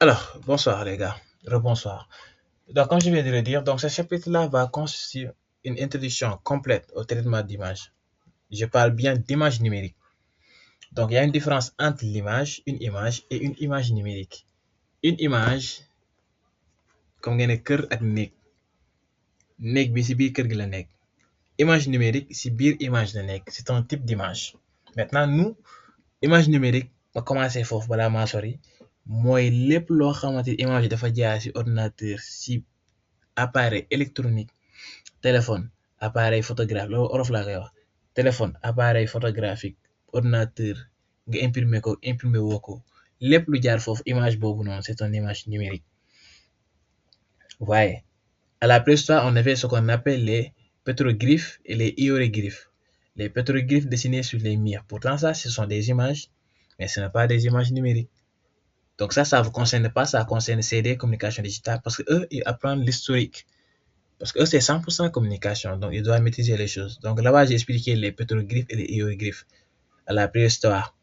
Alors, bonsoir les gars, rebonsoir. Donc, comme je viens de le dire, donc ce chapitre-là va constituer une introduction complète au traitement d'image. Je parle bien d'image numérique. Donc, il y a une différence entre une image et une image numérique. Une image, comme ngeen ne kër ak néeg, néeg bi si biir kër gi la nekk. Image numérique si biir image la nekk. C'est un type d'image. Maintenant, nous, image numérique, ma commencé foofu balaa maa sori, mooy lépp loo xamante ni image dafa jaar si ordinateur si appareil électronique téléphone appareil photographe loolu olof laa koy wax téléphone appareil photographique ordinateur nga imprimer woo ko lépp lu jaar foofu image boobu noonu c'est une image numérique. Voyez, à la préhistoire on avait ce qu'on appelle les pétroglyphes et les hiéroglyphes. Les pétroglyphes dessinés sur les murs, pourtant ça ce sont des images mais ce n'est pas des images numériques. Donc ça vous concerne pas, ça concerne CD, communication digitale, parce que eux, ils apprennent l'historique. Parce que eux, c'est 100% communication, donc ils doivent maîtriser les choses. Donc là-bas, j'ai expliqué les pétroglyphes et les hiéroglyphes à la préhistoire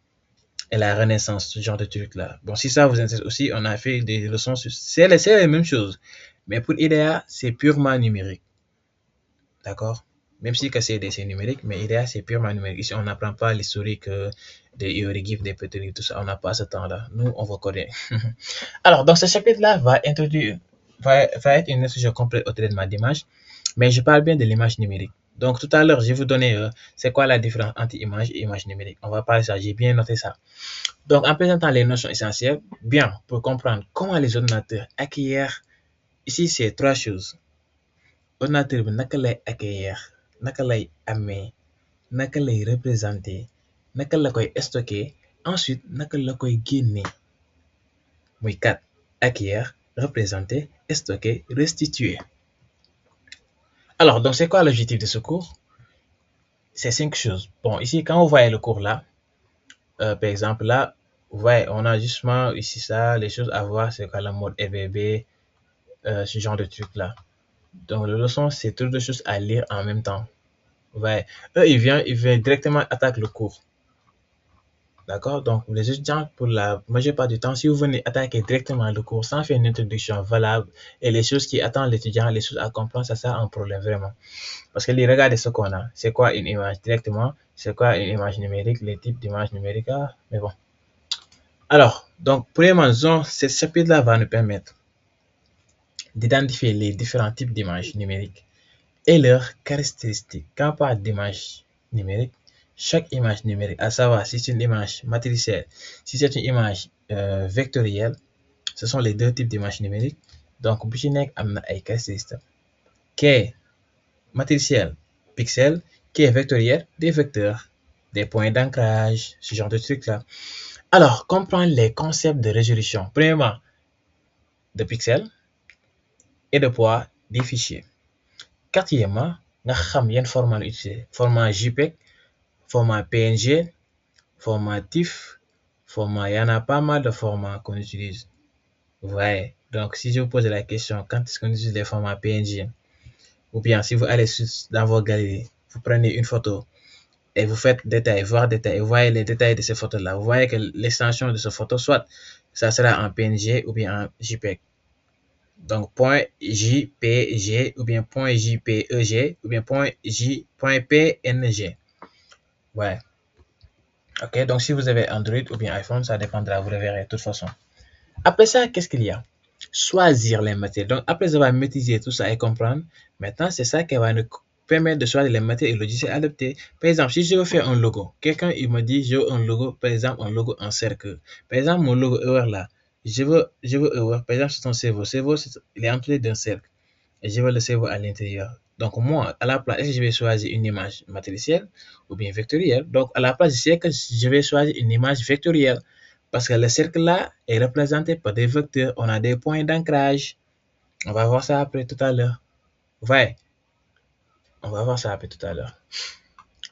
et la Renaissance, ce genre de trucs-là. Bon, si ça vous intéresse aussi, on a fait des leçons sur... C'est les mêmes choses. Mais pour IDEA, c'est purement numérique. D'accord? Même si que c'est numérique, mais IDEA, c'est purement numérique. Ici, on n'apprend pas l'historique des hiéroglyphes, des pétroglyphes, tout ça. On n'a pas ce temps-là. Nous, on va coder. Alors, donc ce chapitre-là va être une introduction complète au traitement d'image, mais je parle bien de l'image numérique. Donc tout à l'heure, je vais vous donner c'est quoi la différence entre image et image numérique. On va parler de ça, j'ai bien noté ça. Donc en présentant les notions essentielles, bien, pour comprendre comment les ordinateurs acquièrent, ici c'est trois choses. Ordinateur bi naka lay accueillir, naka lay amee, naka lay représenter, naka la koy stocker, ensuite naka la koy génnee. Muy 4. Acquérir, représenter, stocker, restituer. Alors, donc c'est quoi l'objectif de ce cours? C'est 5 choses. Bon, ici, quand vous voyez le cours là, par exemple là, vous voyez, on a justement ici ça, les choses à voir, c'est quoi la mode EVB, ce genre de trucs là. Donc, la leçon, c'est toutes les choses à lire en même temps. Vous voyez, eux, ils viennent directement attaquer le cours. D'accord? Donc, les étudiants, pour la majeure part du temps, si vous venez attaquer directement le cours sans faire une introduction valable et les choses qui attendent l'étudiant, les choses à comprendre, ça sert un problème vraiment. Parce que regardez ce qu'on a. C'est quoi une image directement? C'est quoi une image numérique? Les types d'images numériques? Mais bon. Alors, donc, premièrement, ce chapitre-là va nous permettre d'identifier les différents types d'images numériques et leurs caractéristiques. Quand on parle d'image numérique, chaque image numérique, à savoir si c'est une image matricielle, si c'est une image vectorielle, ce sont les deux types d'images numériques. Donc, bu ci nekk am na ay caractéristiques. Qui est matriciel, pixel, qui est vectoriel, des vecteurs, des points d'ancrage, ce genre de trucs-là. Alors, comprendre les concepts de résolution. Premièrement, de pixels et de poids des fichiers. Quatrièmement, nga xam yan format la utiliser. Format JPEG, format PNG, format TIFF, format, il y en a pas mal de formats qu'on utilise. Ouais, donc si je vous pose la question, quand est-ce qu'on utilise les formats PNG? Ou bien si vous allez dans vos galeries, vous prenez une photo et vous faites détail, voir détail, et vous voyez les détails de ces photos-là. Vous voyez que l'extension de cette photo, soit ça sera en PNG ou bien en JPEG. Donc, .jpg ou bien .jpeg ou bien .png. Ouais. Ok, donc si vous avez Android ou bien iPhone, ça dépendra, vous le verrez de toute façon. Après ça, qu'est-ce qu'il y a? Choisir les matières. Donc, après avoir maîtrisé tout ça et comprendre, maintenant, c'est ça qui va nous permettre de choisir les matières et logiciels adaptés. Par exemple, si je veux faire un logo, quelqu'un il me dit je veux un logo, par exemple, un logo en cercle. Par exemple, mon logo Ewer là, je veux Ewer, par exemple, c'est un cerveau. Cerveau, il est entouré d'un cercle. Et je veux le cerveau à l'intérieur. Donc, moi, à la place, est-ce que je vais choisir une image matricielle ou bien vectorielle? Donc, à la place, je sais que je vais choisir une image vectorielle. Parce que le cercle-là est représenté par des vecteurs. On a des points d'ancrage. On va voir ça après tout à l'heure. Ouais, on va voir ça après tout à l'heure.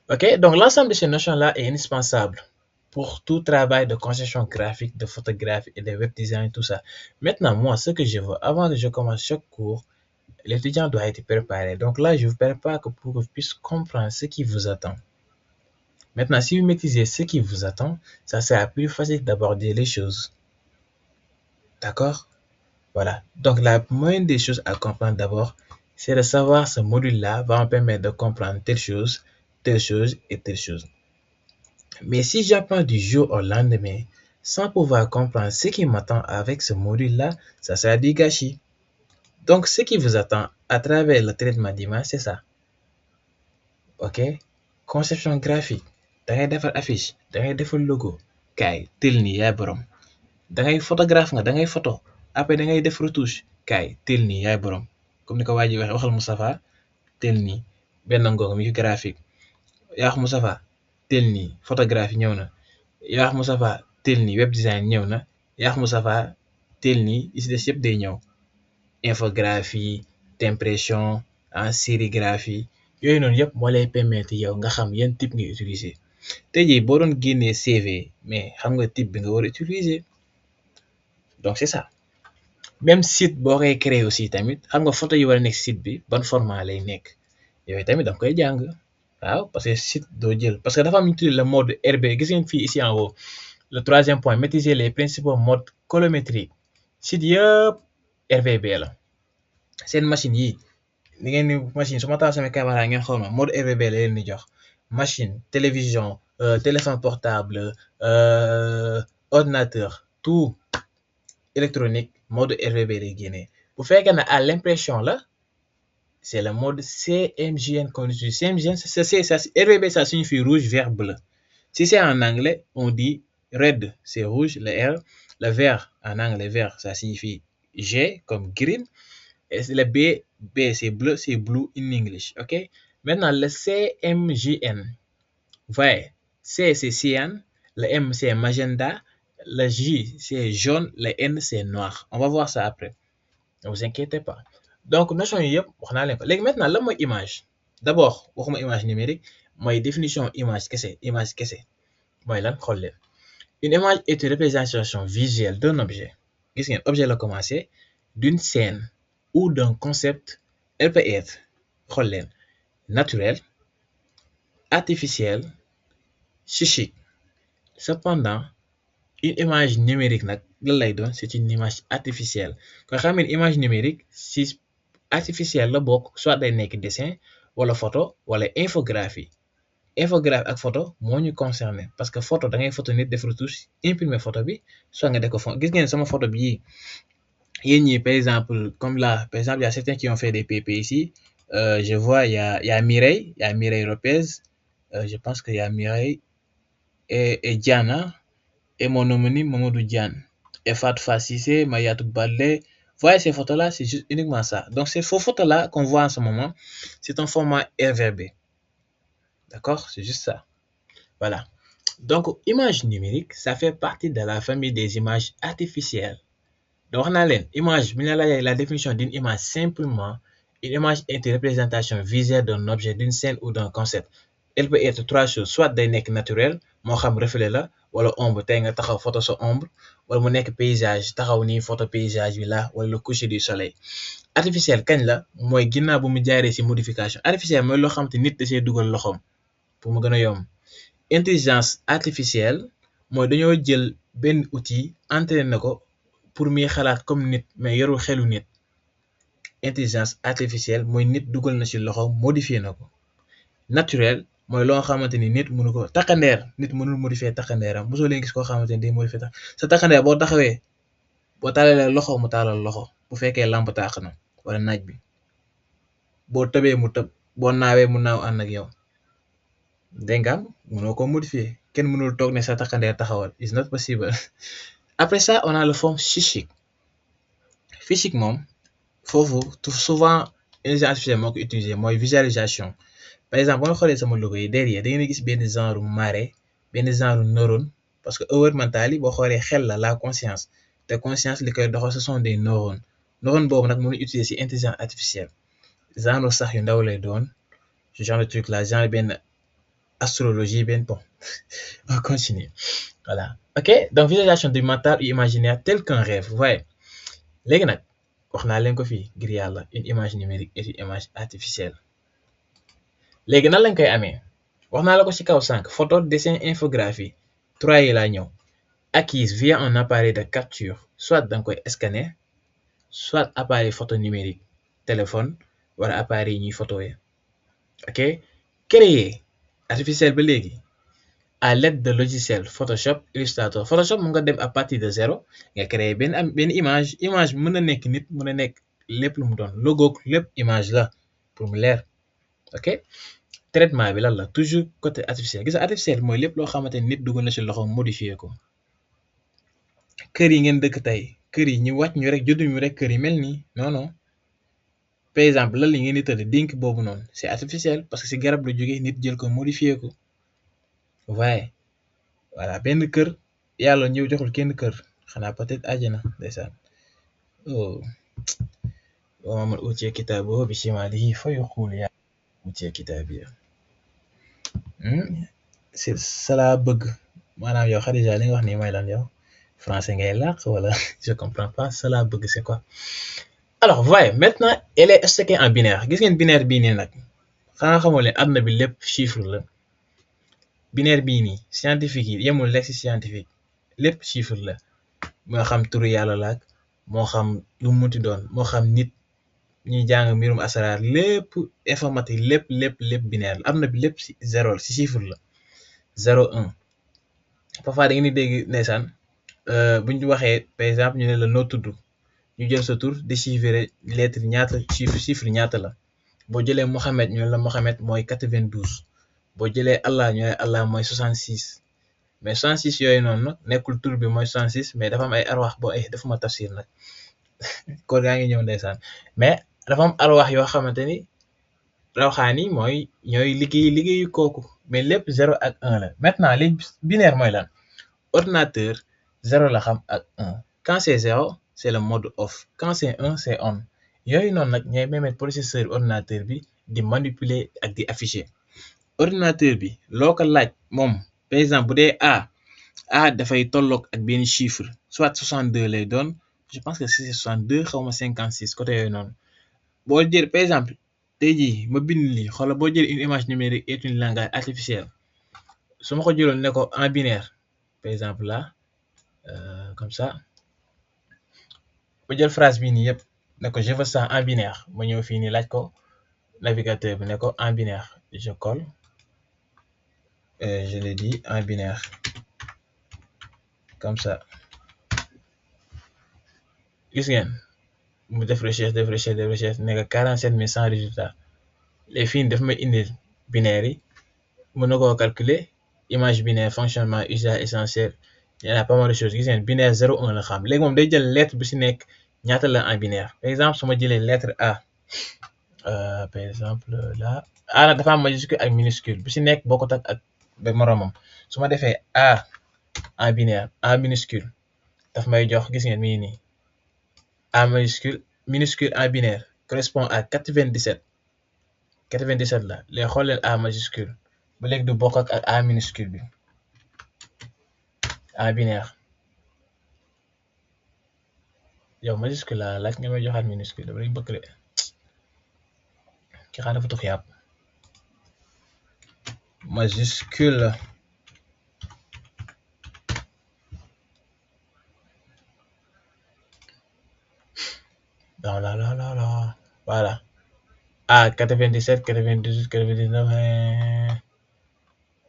Ok, donc l'ensemble de ces notions-là est indispensable pour tout travail de conception graphique, de photographie et de web design et tout ça. Maintenant, moi, ce que je veux, avant que je commence chaque cours, l'étudiant doit être préparé. Donc là, je vous prépare pour que vous puissiez comprendre ce qui vous attend. Maintenant, si vous maîtrisez ce qui vous attend, ça sera plus facile d'aborder les choses. D'accord? Voilà. Donc, la moindre des choses à comprendre d'abord, c'est de savoir ce module-là va me permettre de comprendre telle chose et telle chose. Mais si j'apprends du jour au lendemain sans pouvoir comprendre ce qui m'attend avec ce module-là, ça sera du gâchis. Donc, ce qui vous attend à travers le traitement d'image, c'est ça. OK? Conception graphique. Da ngay defar affiche, da ngay defar logo. Kaay, tel nii yaay borom. Da ngay photographe nga, da ngay photo. Après da ngay def retouche. Kaay, tel nii yaay borom. Comme ni ko waa ji waxee waxal Moustapha tel nii benn ngoog mi graphique. yaa wax Moustapha tel nii photographie ñëw na. yaa wax Moustapha tel nii web design ñëw na. yaa wax Moustapha tel nii yi si des yëpp day ñëw. Infographie, impression, sérigraphie yooyu noonu yëpp moo lay permettre yow nga xam yan type ngay utiliser. tey jii boo doon génnee CV mais xam nga type bi nga war a utiliser. Donc c'est ça. Même site boo koy créer aussi tamit xam nga photo yi war a nekk site bi ban format lay nekk yooyu tamit da nga koy jàng. waaw parce que site doo jël parce que dafa am ñu tuddee le mode RB gis ngeen fii ici en haut le troisième point maîtriser les principaux modes colorimétriques site yëpp RVB la seen machine yi ni ngeen ni machine su ma taal sama caméra ngeen xool ma mode RVB la leen di jox machine télévision téléphone portable ordinateur tout électronique mode RVB lay génnee bu fekkee ne à l'impression la c'est le mode CMJN qu'on utilise. CMJN, RVB, ça signifie rouge, vert, bleu. Si c'est en anglais, on dit red, c'est rouge, le R. Le vert, en anglais, vert, ça signifie G, comme green. Et le B, c'est bleu, c'est blue in English. OK? Maintenant, le CMJN. Vous voyez, C, c'est cyan. Le M, c'est magenta. Le J, c'est jaune. Le N, c'est noir. On va voir ça après. Ne vous inquiétez pas. Donc notion yi yëpp wax naa leen ko léegi maintenant lan mooy image d'abord waxuma image numérique mooy définition image kese mooy lan xool leen une image est une représentation visuelle d'un objet gis ngeen objet la commencé d'une scène ou d'un concept. Elle peut être xool leen naturel, artificiel, chichique. Cependant une image numérique nag lan lay doon c'est une image artificielle nga xam ne image numérique si artificielle la bokk soit day nekk dessin wala photo wala infographie ak photo moo ñu concerné parce que photo da ngay photo nit def retouche imprimer photo bi soit nga def ko gis ngeen sama photo bi yéen ñi par exemple comme là par exemple il y a certains qui ont fait des PP ici je vois il y a Mireille Lopez je pense que il y a Mireille et Diana et mon homonyme Mamadou Diane et Fatou Fassissé, Mayatou Balde. Voyez ces photos-là, c'est juste uniquement ça. Donc ces photos-là qu'on voit en ce moment, c'est un format RVB. D'accord? C'est juste ça. Voilà. Donc, image numérique, ça fait partie de la famille des images artificielles. Donc, on a l'image, la définition d'une image simplement, une image est une représentation visuelle d'un objet, d'une scène ou d'un concept. Elle peut être trois choses, soit day nekk naturel, moo xam reflet la, wala ombre tey nga taxaw photo sa ombre, wala mu nekk paysage taxaw nii photo paysage bi la, wala le coucher du soleil. Artificiel kañ la mooy ginnaaw bu mu jaaree ci modification. Artificiel mooy loo xam te nit da see dugal loxoom pour mu gën a yomb. Intelligence artificielle mooy dañoo jël benn outil entraîné ko pour muy xalaat comme nit mais yorul xelu nit. Intelligence artificielle mooy nit dugal na ci loxo modifié na ko. Naturel mooy loo xamante ni nit mënu ko takkandeer nit mënul modifier takkandeeram mosoo leen gis koo xamante ni day modifier sa takkandeer boo taxawee boo taalalee loxo mu taalal loxo bu fekkee lamp taax na wala naaj bi boo tëbee mu tëb boo naawee mu naaw ànd ak yow dégg nga mënoo ko modifier kenn mënul toog ne sa takkandeer taxawal it's not possible. Après ça on a le forme chichique moom foofu souvent intelligence artificielle moo ko utiliser mooy visualisation. Par exemple boo xoolee sama logo yi derrière da ngeen gis benn genre marée benn genre neurone parce que aweur mental yi boo xoolee xel la conscience te conscience li koy doxal ce sont des neurones boobu nag mënu utiliser ci intelligence artificielle genre sax yu ndaw lay doon ce genre de truc là genre benn astrologie benn bon on continue voilà. OK donc visualisation du mental ou imaginaire tel qu'un rêve ouais léegi nag wax naa leen ko fii ngir yàlla une image numérique et une image artificielle. léegi nan lañ koy amee wax naa la ko ci kaw sànq photo dessin infographie 3 yi laa ñëw acquise via un appareil de capture soit da nga koy scanner soit appareil photo numérique téléphone wala appareil yi ñuy photowe ok créer artificiel ba léegi à l'aide de logiciel Photoshop Illustrator Photoshop mu nga dem à partir de 0 nga créer benn image image bi mën na nekk nit mën na nekk lépp lu mu doon logo lépp image la pour mu leer ok traitement bi lan la toujours côté artificiel gis nga artificiel mooy lépp loo xamante ni nit dugal na ci loxo modifier ko kër yi ngeen dëkk tey kër yi ñu wàcc ñu rek judduñu rek kër yi mel nii non non par exemple lan la ngeen di tëdd dénk boobu noonu c'est artificiel parce que ci garab la jógee nit jël ko modifier ko waaye voilà benn kër yàlla ñëw joxul kenn kër xanaa peut-être àjjana ndeysaan oh waman utiya kitaabahu bi shimaalihi fa yaquulu yaa utiya kitaabiya c'est ça laa bëgg maanaam yow Khadija li nga wax nii mooy lan yow français ngay làkk wala je comprends pas ça laa bëgg c'est quoi alors voyez maintenant elle est stockée en binaire gis ngeen binaire bii nii nag xanaa xamoo leen àdduna bi lépp chiffre la binaire bii nii scientifique yi yemul rek ci scientifique lépp chiffre la moo xam turu yàlla laak moo xam lu mu munti doon moo xam nit ñuy jàng mbirum asaraar lépp informatique lépp binaire la àdduna bi lépp ci zéro ci chiffre la 0 1 parfois da ngeen di dégg ndeysaan bu ñu waxee par exemple ñu ne la noo tudd ñu jël sa tur déchiffrer lettre ñaata chiffre ñaata la boo jëlee Mohamed ñu ne la Mohamed mooy 92 boo jëlee Allah ñu ne Allah mooy 66 mais 66 yooyu noonu nag nekkul tur bi mooy 66 mais dafa am ay arwaax boo dafa ma tafsir nag kon gaa ngi ñëw ndeysaan mais dafa am arwaax yoo xamante ni rawxaan yi mooy ñooy liggéeyu kooku mais lépp 0 ak 1 la maintenant li binaire mooy lan ordinateur 0 la xam ak 1 quand c'est 0 c'est le mode off quand c'est 1 c'est on yooyu noonu nag ñooy permettre processeur ordinateur bi di manipuler ak di afficher ordinateur bi loo ko laaj moom par exemple bu dee A dafay tolloog ak benn chiffre soit 62 lay doon je pense que c'est 62 xaw ma 56 côté yooyu noonu boo jël par exemple tey jii ma bind lii xoolal boo jël une image numérique est une langage artificiel su ma ko jëloon ne ko en binaire par exemple là comme ça ba jël phrase bii nii yëpp ne ko je veux ça en binaire ma ñëw fii nii laaj ko navigateur bi ne ko en binaire je colle je le dis en binaire comme ça gis ngeen mu def recherche nekk 47 100 résultats les fii daf may indil binaire yi mën na koo calculer image binaire fonctionnement usage essentiel y a pas mal de choses gis ngeen binaire 0 1 la xam léegi moom day jël lettre bu ci nekk ñaata la en binaire par exemple su ma jëlee lettre A par exemple là A nag dafa am majuscule ak minuscule bu ci nekk bokkut ak ba moromam su ma defee A en binaire A minuscule daf may jox gis ngeen mi ngi nii A minuscule en binaire correspond à 97 la léegi xool leen A majuscule ba léegi du bokk ak A minuscule bi A binaire yow majuscule la laaj nga may joxaat minuscule dafa lay bëgg de ki xaar dafa tux yàpp majuscule voilà A 97 98 99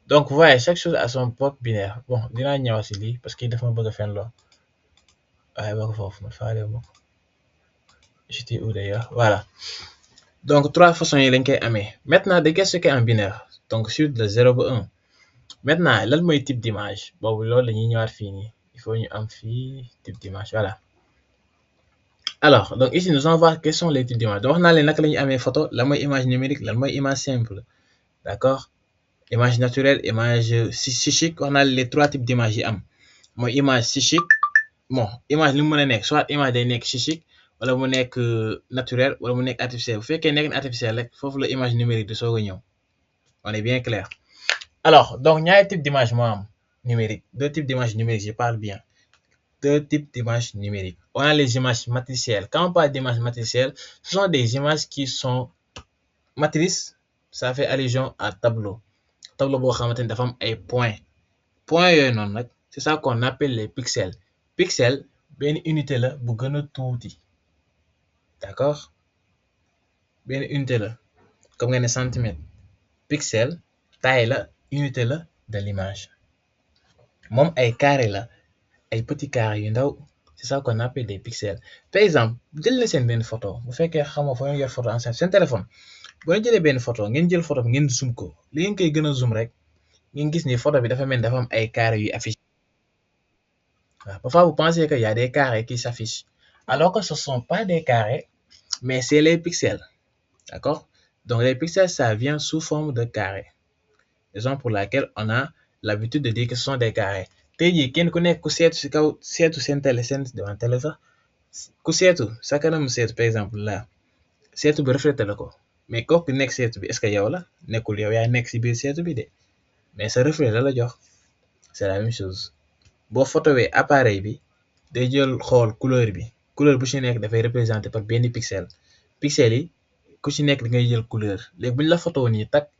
donc vous voyez chaque chose a son propre binaire bon dinaa ñëwaat si lii parce que dafa ma bëgg a fen loo waaye ba ko foofu ma faale ma ko j'étais où d'ailleurs voilà donc 3 façons yi lañ koy amee maintenant dañ koy stocké en binaire donc sur de 0 ba 1 maintenant lan mooy type d'image boobu loolu la ñuy ñëwaat fii nii il faut ñu am fii type d'image voilà alors donc ici nous allons voir quels sont les types d'images donc wax naa leen naka la ñuy amee photo lan mooy image numérique lan mooy image simple d'accord image naturelle image chichique wax naa leen les 3 types d'images yi am mooy image chichique bon image li mu mën a nekk soit image day nekk chichique wala mu nekk naturel wala mu nekk artificiel bu fekkee nekk na artificiel rek foofu la image numérique di soog a ñëw on est bien clair alors donc ñaari type d'image moo am numérique 2 types d'images numériques je parle bien 2 types d'images numériques on a les images matricielles quand on parle d'images matricielles ce sont des images qui sont matrices ça fait allusion à tableau boo xamante ni dafa am ay points yooyu noonu nag c'est ça qu'on appelle les pixels. Pixel benn unité la bu gën a tuuti, d'accord, benn unité la comme nga ne centimètre. Pixel taille la unité la de l'image, moom ay carré la, ay petit carré yu ndaw, c'est ça qu'on appelle des pixels. Par exemple jël na seen benn photo, bu fekkee xamoo fa ngeen yor photo en seen téléphone, boo leen jëlee benn photo ngeen jël photo bi ngeen zoom ko, li ngeen koy gën a zoom rek ngeen gis ni photo bi dafa mel dafa am ay carré yu affiché. Parfois vous pensez qu'il y a des carrés qui s'affichent, alors que ce ne sont pas des carrés, mais c'est les pixels, d'accord. Donc les pixels, ça vient sous forme de carrés, raison pour laquelle on a l'habitude de dire que ce sont des carrés. Tey jii kenn ku nekk ku seetu si kaw seetu seen télé seen devant télé sax ku seetu sa kanam seetu par exemple là seetu bi reflété la ko, mais kooku nekk seetu bi est-ce que yow la nekkul yow yaa nekk si biir seetu bi de, mais sa reflet la la jox. C'est la même chose boo photowee appareil bi day jël xool couleur bu ci nekk dafay représenté par benn pixel. Pixel yi ku ci nekk da ngay jël couleur, léegi bu ñu la photo nii tak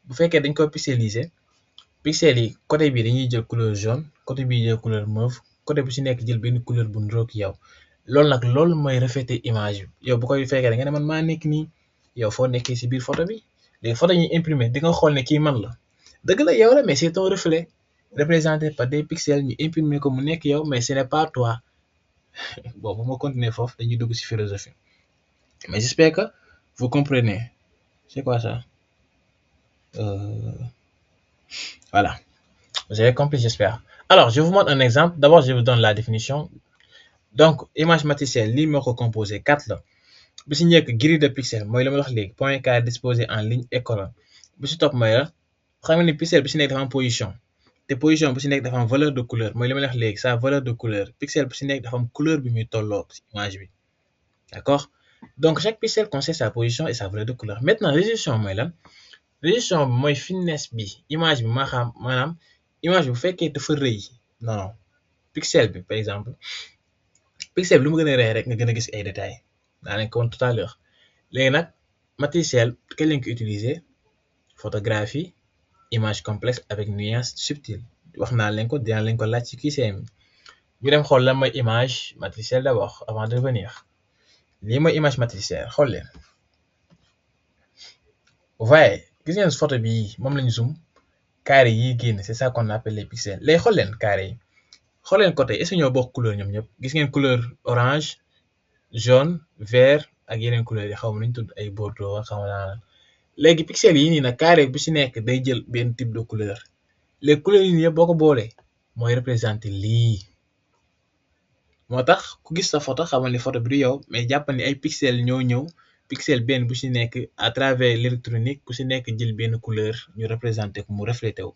bu fekkee dañ ko pixeliser, pixel yi côté bi dañuy jël couleur jaune, côté bi jël couleur mauve, côté bu ci nekk jël benn couleur bu niroog yow. Loolu mooy refléter image bi. Yow bu koy fekkee da nga ne man maa nekk nii, yow foo nekkee ci biir photo bi, léegi photo ñuy imprimer di nga xool ne kii man la, dëgg la yow la, mais c'est ton reflet représenté par des pixels ñu imprimer ko mu nekk yow, mais ce n'est pas toi. Bon, bu ma continuer foofu dañuy dugg ci philosophie, mais j'espère que vous comprenez. C'est quoi ça? Voilà, vous avez compris, j'espère. Alors, je vous montre un exemple. D'abord, je vous donne la définition. Donc, image matricielle, lii moo ko composé 4 la. Bu ci njëkk grille de pixels mooy li ma wax léegi, point carré disposé en ligne et colonne. Bu ci topp mooy la xam nga ni pixel bu ci nekk dafa am position, te position bu ci nekk dafa am valeur de couleur mooy li ma wax léegi, sa valeur de couleur. Pixel bu ci nekk dafa am couleur bi muy tolloo ci image bi, d'accord. Donc chaque pixel concerne sa position et sa valeur de couleur. Maintenant résolution mooy lan? Résolution bi mooy finesse bi image bi maanaam image bi bu fekkee dafa rëy, non pixel bi par exemple, pixel bi lu mu gën a rëy rek nga gën a gis ay détails, daa nañ ko woon tout à l'heure. Léegi nag matriciel kañ lañ ko utiliser? Photographie, image complexe avec nuance subtile, wax naa leen ko, dinaa leen ko laaj ci QCM. ñu dem xool lan mooy image matricielle d'abord avant de revenir. Lii mooy image matricielle, xool leen. Vous voyez, gis ngeen photo bi moom lañu zoom, carré yi génn, c'est ça qu'on appelle les pixels. Léegi xool leen carré yi, xool leen côté est-ce que ñoo bokk couleur ñoom ñëpp? Gis ngeen couleur orange, jaune, vert ak yeneen couleurs yi xaw ma nuñ tudd ay bordeaux xaw ma naa. Léegi pixel yi nii nag carré bu ci nekk day jël benn type de couleur. Les couleurs yi nii yëpp boo ko boolee mooy représenté lii. moo tax ku gis sa photo xamal ni photo bi du yow, mais jàpp ni ay pixel ñoo ñëw, pixel benn bu ci nekk à travers l'électronique ku ci nekk jël benn couleur ñu représenté ko mu reflété wu.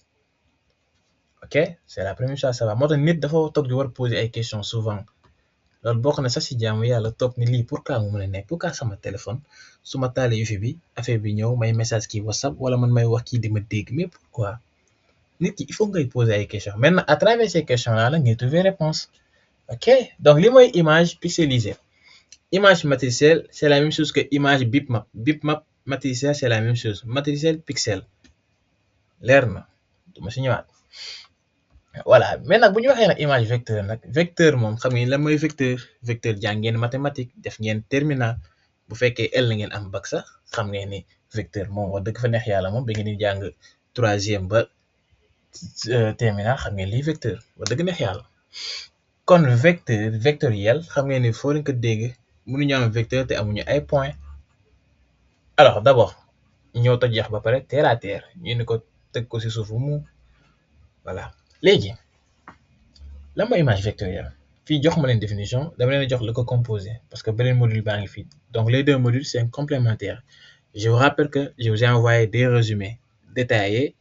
Ok, c'est la première chose à savoir. moo tax nit dafa toog di war poser ay questions souvent. loolu bokk na sax ci jaamu yàlla toog ni lii pourquoi mu mën a nekk, pourquoi sama téléphone su ma taalee wifi bi affaire bi ñëw may message kii WhatsApp wala man may wax kii di ma dégg, mais pourquoi? Nit ki il faut ngay poser ay questions. Maintenant à travers ces questions là ngay trouver réponse. Ok, donc li mooy image pixelisée. Image matricielle c'est la même chose que image bitmap. Bitmap matricielle c'est la même chose, matricielle pixel. leer na du ma si ñëwaat. Voilà, mais nag bu ñu waxee nag image vecteur nag, vecteur moom xam ngeen lan mooy vecteur. Vecteur jàng ngeen mathématique, def ngeen terminal, bu fekkee L la ngeen am bac sax xam ngeen ni vecteur moom wax dëgg fa neex yàlla moom da ngeen di jàng 3e ba terminal xam ngeen lii vecteur wax dëgg neex yàlla. kon vecteur vectoriel xam ngeen ni foo leen ko dégg mënuñu am vecteur te amuñu ay point. Alors d'abord ñoo toj jeex ba pare terre à terre ñu ni ko teg ko ci suufu mu voilà. Léegi lan mooy image vectorielle? Fii jox ma leen définition, dama leen jox la ko composé parce que beneen module baa ngi fii. Donc les deux modules c'est complémentaire. Je vous rappelle que je vous ai envoyé des résumés détaillés,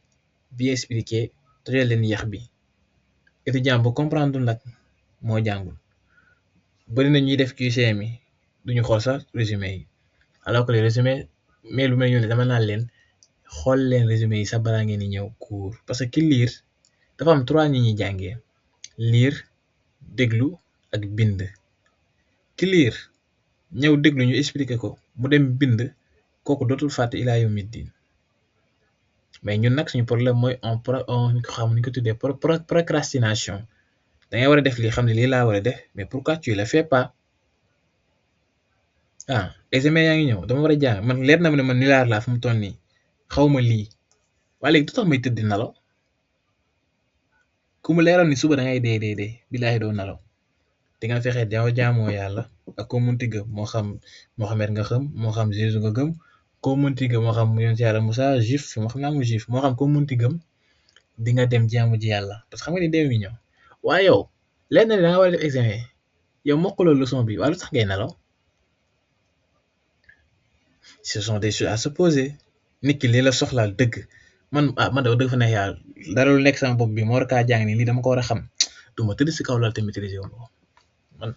bien expliqués, tojal leen yax bi. Étudiant bu comprendre nag moo jàngul. Bari na ñuy def QCM yi duñu xool sax résumé yi, alors que les résumés mais lu mel ni dama naan leen xool leen résumé yi sax balaa ngeen di ñëw cours, parce que ki lire dafa am 3 ñi ñuy jàngee: lire, déglu ak bind. Ki lire ñëw déglu ñu expliquer ko mu dem bind, kooku dootul fàtte ilaa yawmi diin. mais ñun nag suñu problème mooy on xam ni ko tuddee procrastination da ngay war a def lii xam ne lii laa war a def mais pourquoi tu le fais pas examen yaa ngi ñëw dama war a jàng man leer na ma ne man nilaar laa fu mu toll nii xaw ma lii waaye léegi du tax may tëdd di nalaw ku mu leeroon ni suba da ngay dee billaahi doo nalaw di nga fexe jaamoo yàlla ak koo munti gëm moo xam Mohamed nga xam moo xam Jésus nga gëm koo munti gëm moo xam yonent yàlla Moussa juif moo xam naa mu juif moo xam koo munti gëm di nga dem jaamu ji yàlla parce que xam nga ni dee ngi ñëw waaye yow leer na ne da nga war a def examen yow mokkuloo leçon bi waaye lu tax ngay nalaw ce sont des choses à se poser nit ki lii la soxlaal dëgg man da dëgg fa neex yàlla dara lu nekk sama bopp bi moo war kaa jàng ni lii dama ko war a xam du ma tëdd si kaw laal te maîtriser wu ma man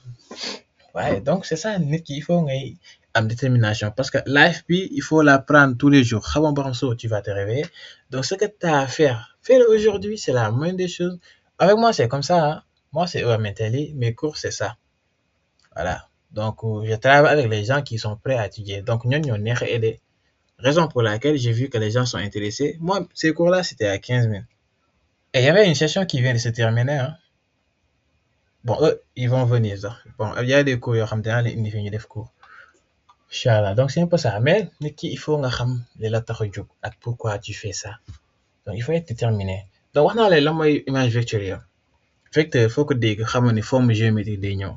waaye donc c'est ça nit ki il faut ngay am détermination parce que life bi il faut la prendre tous les jours xamoo ba xam suba tu vas te réveiller donc ce que tu as à faire fais-le aujourd'hui c'est la moindre des choses avec moi c'est comme ça hein. Moi c'est Mentally mes cours c'est ça voilà donc je travaille avec les gens qui sont prêts à étudier donc ñooñu ñoo neex a aider raison pour laquelle j'ai vu que les gens sont intéressés moi ces cours-là c'était à 15 000 et il y avait une session qui vient de se terminer hein. Bon eux ils vont venir sax bon il y a des cours yoo xam te naa leen indi fi ñu def cours inchallah donc c'est un peu ça mais nit ki il faut nga xam li la tax a jóg ak pourquoi tu fais ça donc il faut être déterminé donc wax naa leen lan mooy image vectorielle vecteur foo ko dégg xamoon ni forme géométrique day ñëw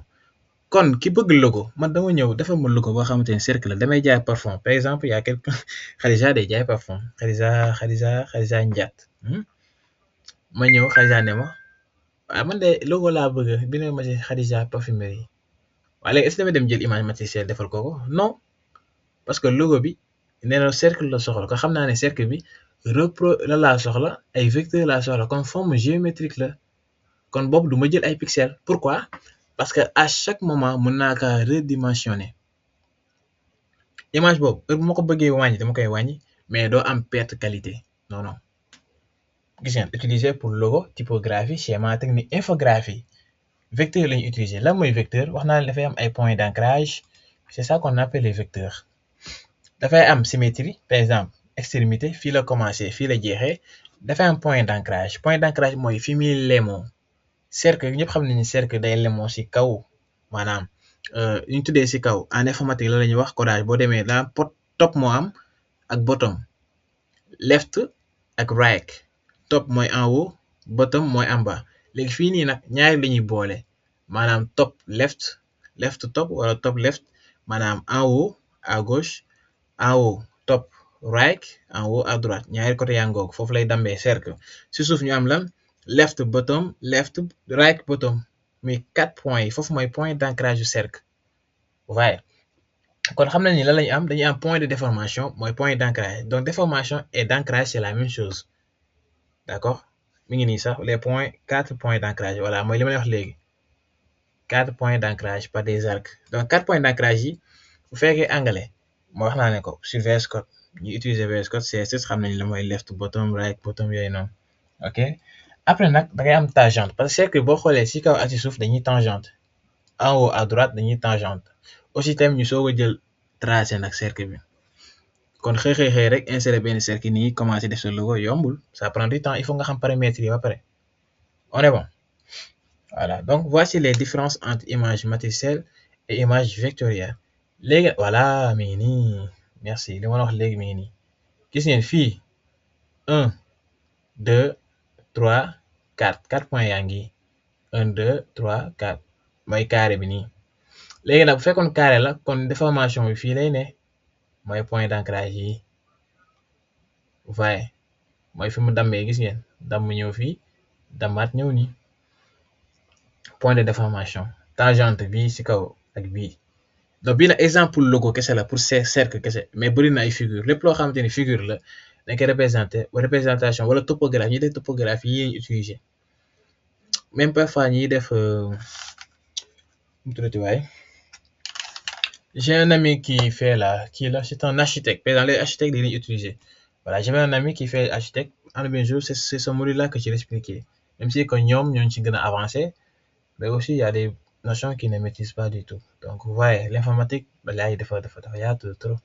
kon ki bëgg logo man dama ñëw dafa ma logo boo xamante ni cercle la damay jaay parfum par exemple y a quelqu'un Khadija day jaay parfum Khadija Ndiat ma ñëw Khadija ne ma waaw man de logo laa bëgg bind ma ci Khadija parfumerie waaye léegi est-ce que dama dem jël image matérielle defal ko non parce que logo bi nee na cercle la soxla ko xam naa ne cercle bi la laa soxla ay vecteur laa soxla comme forme géométrique la kon boobu du ma jël ay pixels pourquoi parce que à chaque moment mën naa kaa redimensionner image boobu heure bu ma ko bëggee wàññi dama koy wàññi mais doo am perte qualité non gis ngeen utiliser pour logo typographie schéma technique infographie vecteur la ñu utiliser lan mooy vecteur wax naa ne dafay am ay points d'ancrage c'est ça qu'on appelle les vecteurs dafay am symétrie par exemple extrémité fii la commencé fii la jeexee dafay am point d'ancrage mooy fi muy lemoo cercle ñëpp xam nañu cercle day lemoo ci kaw maanaam ñu tuddee ci kaw en informatique la ñuy wax codage boo demee daa top moo am ak bottom left ak right top mooy en haut bottom mooy en bas léegi fii nii nag ñaari lañuy boole maanaam top left top wala top left maanaam en haut à gauche en haut top right en haut à droite ñaari côté yaa ngoog foofu lay dambee cercle ci suuf ñu am lan left bottom left right bottom muy 4 points yi foofu mooy point d'ancrage du cercle waaye kon xam nañ ni lan lañu am dañuy am point de déformation mooy point d'ancrage donc déformation et d'ancrage c'est la même chose d'accord mi ngi nii sax les points 4 points d'ancrage voilà mooy li ma lay wax léegi 4 points d'ancrage par des arcs donc 4 points d'ancrage yi bu fekkee anglais moo wax naa ne ko sur VS Code ñu utiliser VS Code CSS xam nañ la mooy left bottom right bottom yooyu noonu ok après nag da ngay am tangente parce que cercle boo xoolee ci kaw ak ci suuf dañuy tangente en haut à droite dañuy tangente aussi tamit ñu soog a jël tracé nag cercle bi kon xëy rek insérer benn cercle nii commencer def sa logo yombul ça prend du temps il faut nga xam paramètres yi ba pare on est bon voilà donc voici les différences entre image matricielle et image vectorielle léegi voilà mi ngi nii merci li ma la wax léegi mi ngi nii gis ngeen fii 1 2 3 4 points yaa ngi 1 2 3 4 mooy carré bi nii léegi nag bu fekkoon carré la kon déformation bi fii lay ne mooy point d'ancrage yi waaye mooy fi mu dammee gis ngeen damm ñëw fii damaat ñëw nii point de déformation tangente bii ci kaw ak bii donc bii nag exemple logo kese la pour cercle kese mais bëri na ay figure lépp loo xamante ni figure la dañ koy représenter représentation wala topographie ñi def topographie yi ñuy utiliser même parfois ñiy def j'ai un ami qui fait c'est un architecte par exemple les architectes dañuy utiliser voilà j'avais un ami qui fait architecte un jour c'est ce module là que je l'expliquais même si que ñoom ñooñu ci gën a avancé mais aussi il y a des notions qu'ils ne maîtrisent pas du tout donc vous voyez l'informatique laay dafa yaatu trop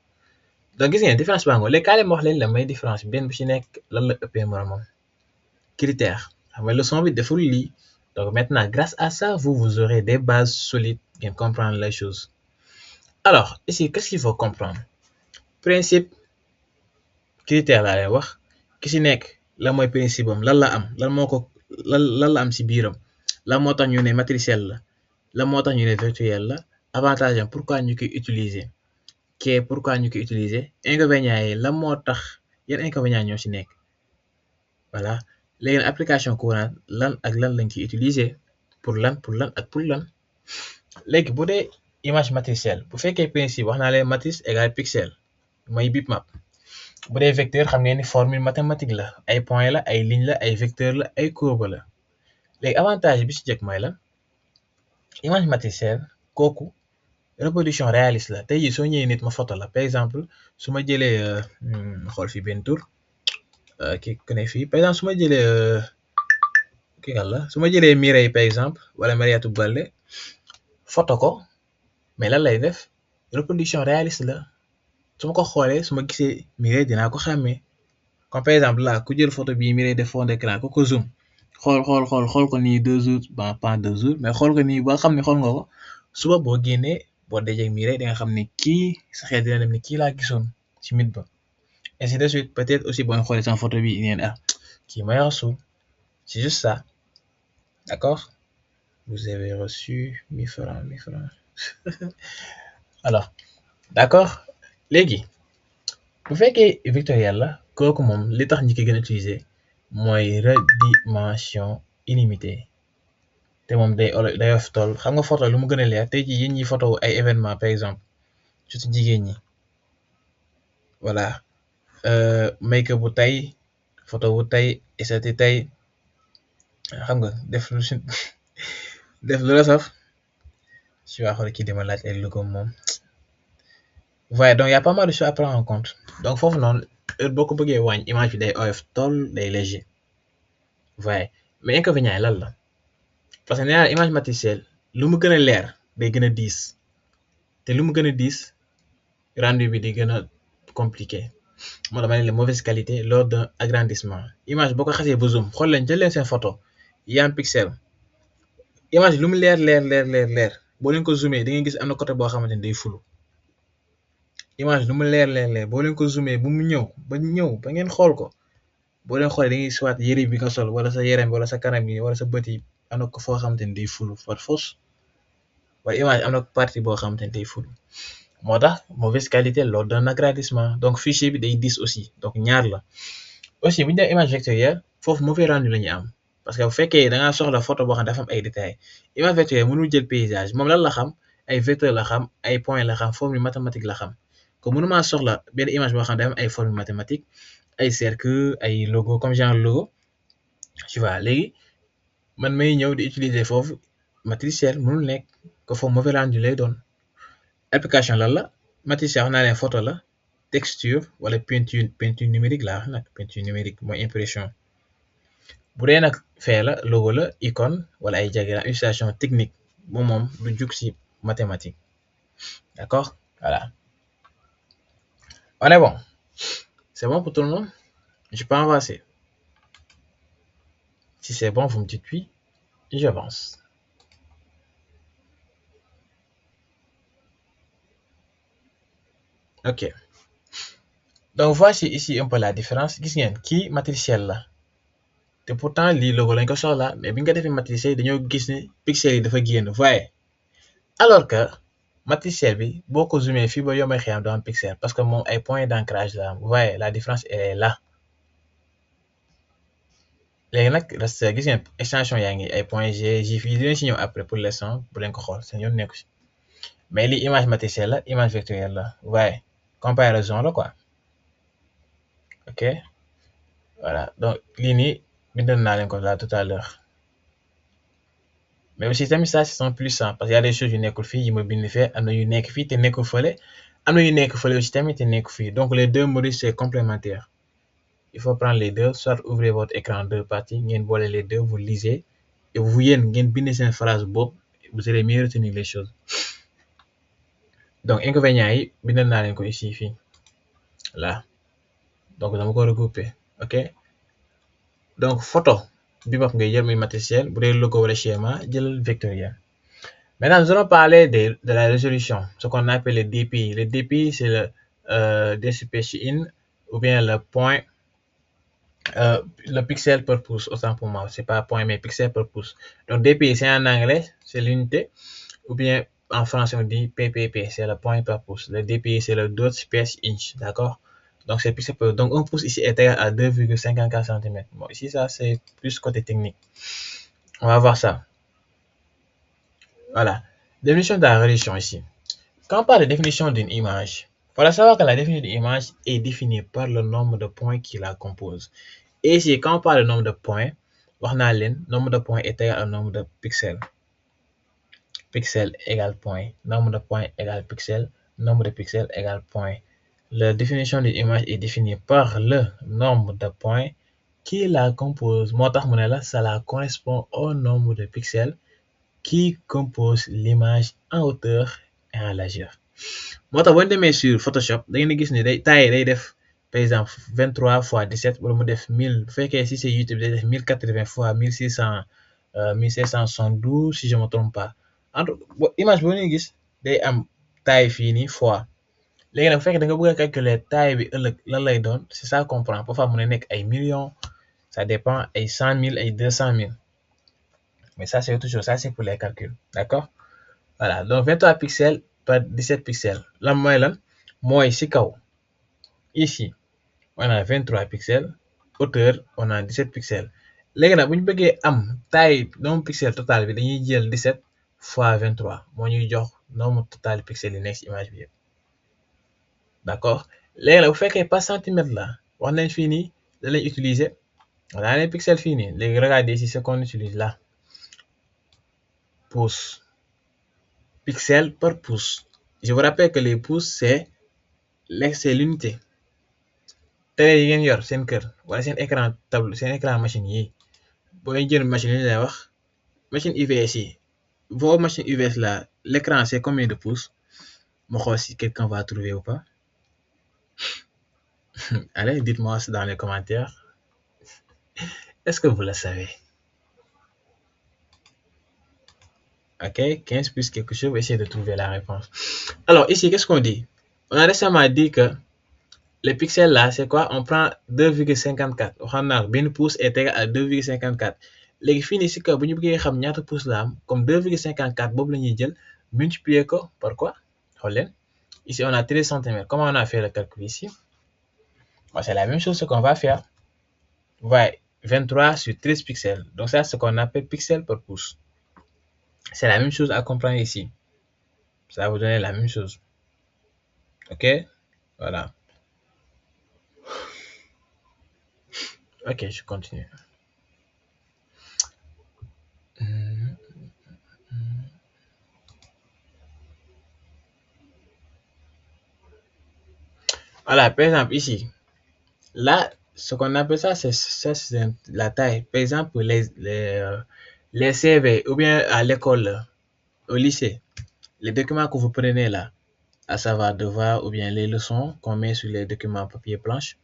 donc gis ngeen différence baa ngoog léegi kaale ma wax leen la may différence benn bu ci nekk lan la ëppee moromam. Critère xam nga leçon bi deful lii donc maintenant grâce à ça vous aurez des bases solides ngeen comprendre les choses. Alors ici qu'est-ce qu'il faut comprendre principe critère laa leen wax ki ci nekk la mooy principe am lan la am lan la am ci biiram lan moo tax ñu ne matriciel la lan moo tax ñu ne vectoriel la avantage am pourquoi ñu koy utiliser pourquoi ñu koy utiliser inconvénients yi lan moo tax yan inconvénients ñoo ci nekk voilà léegi nag application courante lan ak lan lañ ciy utiliser pour lan ak pour lan léegi bu dee image matricielle bu fekkee principe wax naa leen matrice égale pixel mooy bitmap bu dee vecteur xam ngeen ni formule mathématique la ay point la ay ligne la ay vecteur la ay courbe la léegi avantage bi ci jëkk mooy lan image matricielle kooku reproduction réaliste la tey jii soo ñëwee nit ma photo la par exemple su ma jëlee xool fii benn tur ki ku ne fii par exemple su ma jëlee kii kan la su ma jëlee Mireille par exemple wala Mariatou Balde photo ko mais lan lay def reproduction réaliste la su ma ko xoolee su ma gisee Mireille dinaa ko xàmmee comme par exemple là ku jël photo bii Mireille def fond d'écran ko zoom xool ko nii 2 jours ba pas 2 jours mais xool ko nii ba xam ne xool nga ko suba boo génnee boo dajee Mireille di nga xam ne kii sa xel dina dem ne kii laa gisoon ci mit ba ainsi de suite peut-être aussi boo xoolee sama photo bi ngeen kii may rasul c'est juste ça d'accord vous avez reçu 1000 francs alors d'accord léegi bu fekkee vectoriel la kooku moom li tax ñi ko gën a utiliser mooy redimension illimitée te moom day oyof tool xam nga photo lu mu gën a leer tey jii yéen ñi photo ay événement par exemple surtout jigéen ñi voilà make-up bu tey photo bu tey esthétique tey xam nga def lu la saf ci waa xool kii dima laaj ay logo moom voilà donc y a pas mal de choses à prendre en compte donc foofu noonu heure boo ko bëggee wàññi image bi day oyof tool day léger voilà mais inconvénient yi lan la parce que nee naa image matricielle lu mu gën a leer day gën a diis te lu mu gën a diis rendu bi di gën a compliqué moo dama ne la mauvaise qualité lors d'un agrandissement image boo ko xasee ba zoom xool leen jël leen seen photo yi am pixel image lu mu leer boo leen ko zoomé da ngay gis am na côté boo xamante ni day fulu image lu mu leer boo leen ko zoomé bu mu ñëw ba ngeen xool ko boo leen xoolee da ngay soit yëre bi nga sol wala sa yaram bi wala sa kanam yi wala sa bët yi am na ko foo xamante ni day fulu par force wala image am na partie boo xamante ni day fulu moo tax mauvaise qualité lors d'un agrandissement donc fichier bi day diis aussi donc ñaar la aussi bu ñu dee image vectorielle foofu mauvais rendu la ñuy am parce que bu fekkee da ngaa soxla photo boo xam dafa am ay détails image vectorielle mënul jël paysage moom lan la xam ay vecteur la xam ay point la xam formule mathématique la xam comme mënuma soxla benn image boo xam dafa am ay formule mathématique ay cercle ay logo comme genre logo tu vois léegi man may ñëw di utiliser foofu matriciel mënul nekk ko foofu mauvais rendu lay doon application lan la matriciel wax naa leen photo la texture wala peinture numérique laa wax nag peinture numérique mooy impression bu dee nag fee la logo la icône wala ay diagramme illustration technique moom du jug ci mathématique d'accord voilà on est bon c'est bon pour tout le monde je peux avancer si c'est bon vous me dites oui j'avance ok donc voici ici un peu la différence gis ngeen kii matriciel la te pourtant lii logo lañ ko soxla mais bi nga defee matriciel dañoo gis ne pixel yi dafa génn voyez alors que matriciel bi boo ko zoomé fii ba yombee xiyam doo am pixel parce que moom ay point d'ancrage la am voyez la différence elle est là léegi nag reste gis ngeen extension yaa ngi ay point G gif yi dinañ si ñëw après pour l'instant bu leen ko xool seen yoon nekku si mais lii image matricielle la image vectorielle la voyez comparaison la quoi ok voilà donc lii nii bindal naa leen ko là tout à l'heure mais aussi tamit ça c'est plus simple parce qu'il y a des choses yu nekkul fii yi ma bind fee am na yu nekk fii te nekkul fële am na yu nekk fële aussi tamit te nekkul fii donc les deux modules c'est complémentaire il faut prendre les deux soit ouvrez votre écran deux parties ngeen boole les deux vous lisez et vous yéen ngeen bind seen phrase boobu vous allez mieux retenir les choses donc inconvénients yi bindal naa leen ko ici fii là. Donc dama ko regrouper, ok. Donc photo bi bopp ngay jël muy matriciel, bu dee logo wala schéma jël vectoriel. Maintenant nous allons parler de la résolution, ce qu'on appelle le DPI. Le DPI c'est le decipation ou bien le pixel per pouce, autant pour moi, c'est pas point mais pixel per pouce. Donc DPI c'est en anglais, c'est l'unité, ou bien en français on dit PPP, c'est le point per pouce. Le DPI c'est le dot per inch, d'accord. Donc c'est pixel per, donc un pouce ici est égal à 2,54 cm. Bon ici ça c'est plus côté technique. On va voir ça. Voilà. Définition de la résolution ici. Quand on parle de définition d'une image, il faut savoir que la définition d'une image est définie par le nombre de points qui la composent. Et ici, quand on parle de nombre de points, le nombre de points est égal au nombre de pixels. Pixel égale point. Nombre de points égale pixel. Nombre de pixels égale point. La définition d'une image est définie par le nombre de points qui la composent. Moi, ça correspond au nombre de pixels qui composent l'image en hauteur et en largeur. Moi, tax boo demee sur Photoshop da ngeen gis ni taille day def par exemple 23 fois 17 wala mu def 1000 bu fekkee si c'est YouTube day def 1080 fois 1600 1772 si je me trompe pas. entre image boo leen gis day am taille fii nii fois. Léegi nag bu fekkee da nga bëgg a calculer taille bi ëllëg lan lay doon, c'est ça qu'on prend. Parfois mu nekk ay millions, ça dépend ay 100 000 ay 200 000. Mais ça c'est autre chose, ça c'est pour les calculs, d'accord. Voilà, donc 23 pixels par 17 pixels. Lan mooy lan mooy si kaw ici on a 23 pixels, hauteur on a 17 pixels. Léegi nag bu ñu bëggee am taille nombre pixel total bi dañuy jël 17 fois 23 moo ñuy jox nombre total pixel yi nekk si image bi yëpp, d'accord. Léegi nag bu fekkee par centimètre la wax nañ fii nii da lañ utiliser voilà les pixels fii nii. Léegi regardez ici ce qu'on utilise là, pouce, pixel par pouce. Je vous rappelle que les pouces c'est l'unité. Télé yi ngeen yor seen kër wala seen écran table seen écran machine yi boo leen jël machine yi lay wax machine UVS yi, vos machines UVS là l'écran c'est combien de pouces? Ma xool si quelqu'un va trouver ou pas. Allez, dites-moi dans les commentaires. Est-ce que vous le savez? Ok, 15 plus quelque chose, essayez de trouver la réponse. Alors ici, qu'est-ce qu'on dit? On a récemment dit que le pixel là, c'est quoi? On prend 2,54. On a bien pouce est égal à 2,54. Léegi fii nii si kaw bu ñu bëggee xam ñaata pouce la am, comme 2,54 boobu la ñuy jël multiplier ko par quoi? Xool leen. Ici on a 13 cm. Comment on a fait le calcul ici? Bon, c'est la même chose qu'on va faire. Vous voyez, 23 sur 13 pixels. Donc ça, c'est ce qu'on appelle pixels par pouce. C'est la même chose à comprendre ici. Ça va vous donner la même chose. Ok? Voilà. Ok, je continue. Voilà, par exemple, ici, là, ce qu'on appelle ça, c'est la taille. Par exemple, les CV, ou bien à l'école, au lycée, les documents que vous prenez là, à savoir devoir ou bien les leçons qu'on met sur les documents papier planche,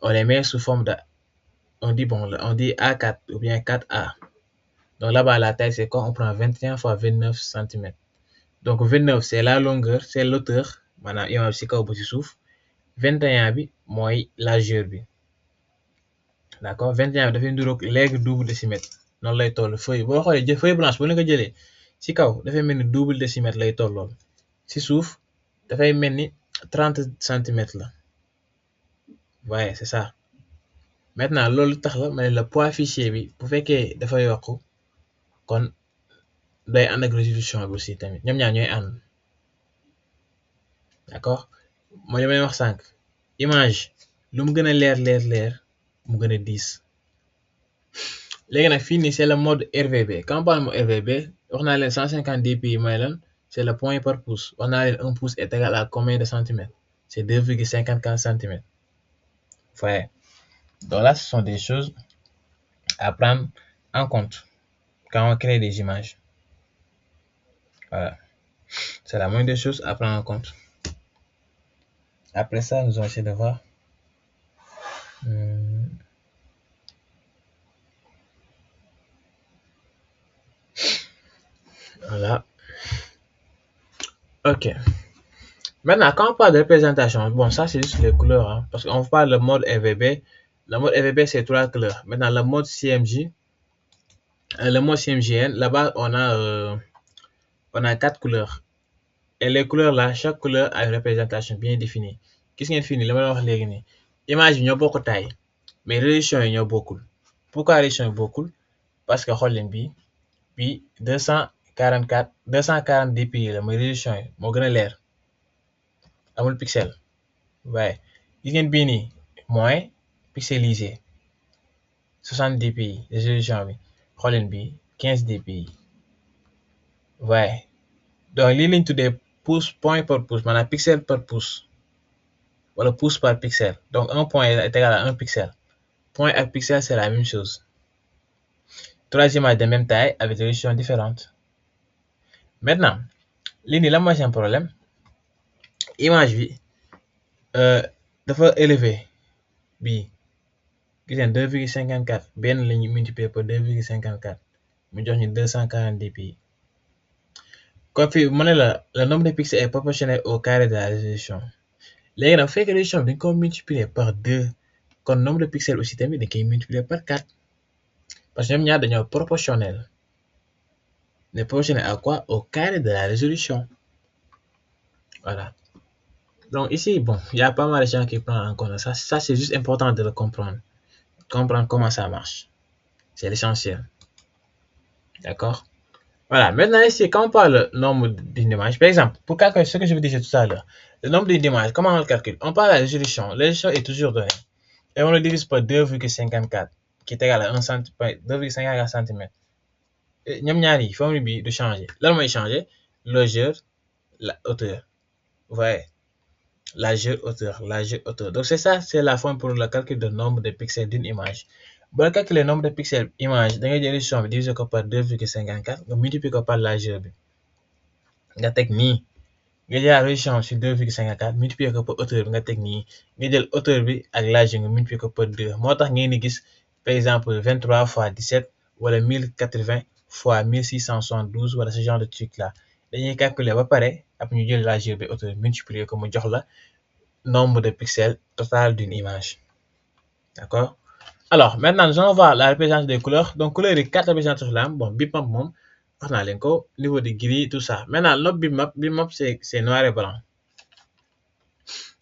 on les met sous forme de, on dit A4 ou bien 4A. Donc là-bas, la taille, c'est quoi? On prend 21 fois 29 cm. Donc 29, c'est la longueur, c'est l'auteur. Maintenant, il y a aussi kaw ba ci suuf. 21 bi mooy largeur bi. D'accord, 21 bi dafay nduroog léegi double décimètre. Noonu lay toll feuille boo xoolee feuille blanche bu la ko jëlee ci kaw dafay mel ni double décimètre lay tollool. Ci suuf dafay mel ni 30 centimètres la. Ouais, c'est ça. Maintenant loolu tax la ma ne la poids fichier bi bu fekkee dafa yokku kon day ànd ak résolution bi aussi tamit ñoom ñaar ñooy ànd. D'accord, mooy li may wax sànq image lu mu gën a leer mu gën a diis. Léegi nag fii nii c'est le mode RVB. Quand on parle de mode RVB wax naa leen 150 dpi mooy lan? C'est le point par pouce. Wax naa leen un pouce est égal à combien de centimètres? C'est 2,54 cm. Ouais. Donc là, ce sont des choses à prendre en compte quand on crée des images. Voilà. C'est la moindre des choses à prendre en compte. Après ça, nous allons essayer de voir. Voilà. Ok. Maintenant, quand on parle de représentation, bon, ça c'est juste les couleurs, hein, parce qu'on parle de mode RVB. Le mode RVB, c'est 3 couleurs. Maintenant, le mode CMJ, le mode CMJN, là-bas, on a 4 couleurs. Et les couleurs là, chaque couleur a une représentation bien définie. Qu'est-ce ngeen fini li ma la wax léegi nii image yi ñoo bokk taille mais résolution yi ñoo bokkul. Pourquoi résolution yi bokkul? Parce que xool leen bii 240 dpi la mooy résolution yi moo gën a leer amul pixel waaye gis ngeen bii nii moins pixelisé 60 dpi résolution bi xool leen bii 15 dpi waaye donc lii lañ tuddee pouce point par pouce maanaam pixel par pouce wala pouce par pixel. Donc un point est égal à un pixel. Point et pixel, c'est la même chose. Trois images de même taille avec des résolutions différentes. Maintenant, lii nii la mooy seen problème image bi dafa élevé bii gis ngeen 2,54 benn la ñuy multiplier par 2,54 mu jox ñu 240 dpi. Comme fii mu ne la le nombre de pixels est proportionnel au carré de la résolution. Léegi nag bu fekkee résolution bi dañ ko multiplier par 2 kon nombre de pixels aussi tamit dañ koy multiplier par 4 parce que ñoom ñaar dañoo proportionnel. Mais proportionnel à quoi? Au carré de la résolution. Voilà. Donc ici, bon, il y a pas mal de gens qui prennent en compte ça. Ça, c'est juste important de le comprendre. Comprendre comment ça marche. C'est l'essentiel. D'accord? Voilà. Maintenant, ici, quand on parle du nombre d'images, par exemple, pour calculer ce que je vous disais tout à l'heure, le nombre d'images, comment on le calcule? On parle de la résolution. La résolution est toujours donnée. Et on le divise par 2,54, qui est égal à 2,54 cm. ñoom ñaar yi formule bi du changer. Lan mooy changer? Largeur, la hauteur. Vous voyez? Largeur, hauteur. Donc c'est ça, c'est la formule pour le calcul du nombre de pixels d'une image. Pour calculer le nombre de pixels image, da ngay jël résolution bi diviser ko par 2,54 nga multiplier ko par largeur bi. Nga teg nii nga jël résolution sur 2,54 multiplier ko par hauteur bi nga teg nii nga jël hauteur bi ak largeur nga multiplier ko par 2 moo tax ngeen di gis par exemple 23 fois 17 wala 1080 fois 1672 wala ce genre de truc là dañuy calculer ba pare après ñu jël largeur bi hauteur multiplier ko mu jox la nombre de pixels total d'une image. D'accord? Alors maintenant nous allons voir la représentation des couleurs. Donc couleurs yi 4 représentations la am. Bon bitmap moom wax naa leen ko niveau de gris tout ça. Maintenant notre bitmap c'est noir et blanc.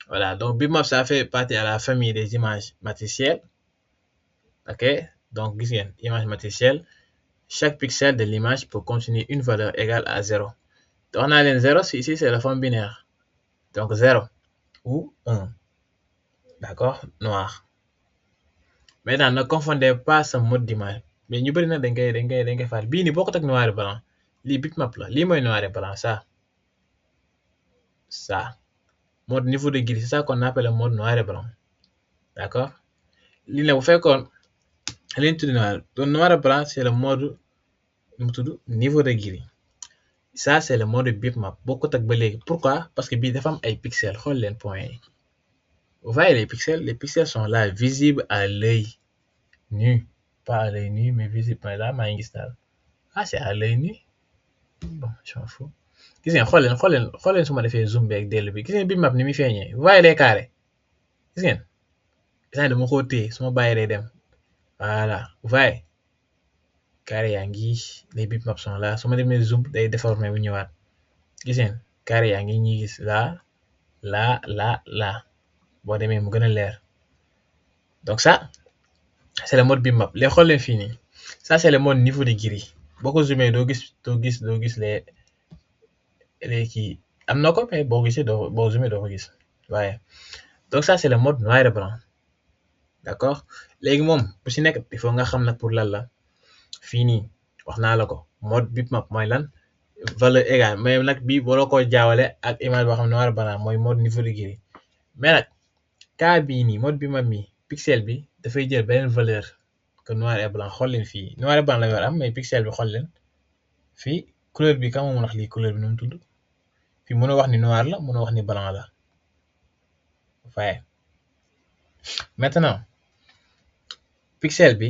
Voilà, donc bitmap ça fait partie à la famille des images matricielles. OK? Donc gis ngeen image matricielle. Chaque pixel de l'image peut contenir une valeur égale à 0. Donc on a leen 0 ici c'est la forme binaire. Donc 0 ou 1. D'accord? Noir. Maintenant ne confondez pas ce mode d'image. Mais ñu bari nag dañ koy faal bii nii bokkut ak noir et blanc. Lii bitmap la lii mooy noir et blanc ça. Mode niveau de gris, c'est ça qu'on appelle le mode noir et blanc. D'accord? Lii nag bu fekkoon li ñu tudd noir et blanc c'est le mode niveau de gris. Ça c'est le mode bitmap bokkut ak ba léegi. Pourquoi? Parce que bii dafa am ay pixels xool leen point yi. Vous voyez les pixels sont là visibles à l'œil nu, pas à l'œil nu mais visible là maa ngi gis daal. Ah c'est à l'œil nu. Bon je m'en fous. Gis ngeen xool leen su ma defee zoom bi ak dellu bi gis ngeen bitmap ni muy feeñee. Vous voyez les carrés? Gis ngeen saa dama ko téye su ma bàyyi day dem. Voilà vous voyez carré yaa ngi les bitmaps sont là su ma demee zoom day déformé bu ñëwaat. Gis ngeen carré yaa ngi ñuy gis là boo demee mu gën a leer. Donc ça c'est le mode bitmap léegi xool leen fii nii ça c'est le mode niveau de gris boo ko zoomé doo gis les kii am na ko mais boo gisee boo zoomé doo ko gis waaye donc ça c'est le mode noir et blanc. D'accord? Léegi moom bu si nekk il faut nga xam nag pour lan la fii nii wax naa la ko mode bitmap mooy lan valeur égale mais nag bii boo la ko jaawale ak image boo xam ne noir et blanc mooy mode niveau de gris mais nag cas bii nii mode bitmap mi pixel bi dafay jël beneen valeur que noir et blanc xool leen fii noir et blanc la war am mais pixel bi xool leen fii couleur bi kan moo mën a wax lii couleur bi nu mu tudd fii mënoo wax ni noir la mënoo wax ni blanc la voyez. Maintenant pixel bi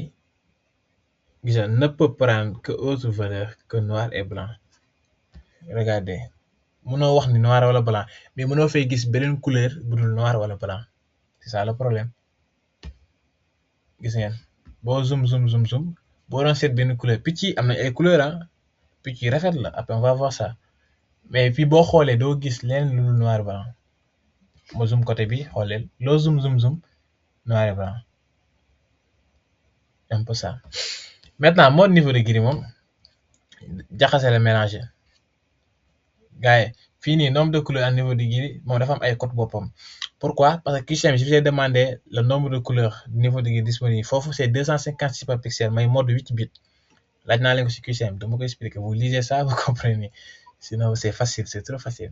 gis nga ne peut prendre que autre valeur que noir et blanc. Regardez mënoo wax ni noir wala blanc mais mënoo fay gis beneen couleur bu dul noir wala blanc, c'est ça le problème. Gis ngeen boo zoom boo doon seet benn couleur picc yi am na ay couleur ah picc yi rafet la après on va voir ça mais fii boo xoolee doo gis leen lu dul noir blanc. ma zoom côté bi xooleel loo zoom noir et blanc, un peu ça. Maintenant mode niveau de gris moom jaxase la mélanger gars yi fii nii nombre de couleurs à niveau de gris moom dafa am ay code boppam. Pourquoi? Parce que QCM je vous ai demandé le nombre de couleurs niveau de gris disponible foofu c'est 256 par pixel mooy mode 8 bits laaj naa leen ko si QCM dama ko expliquer vous lisez ça vous comprenez sinon c'est facile, c'est trop facile.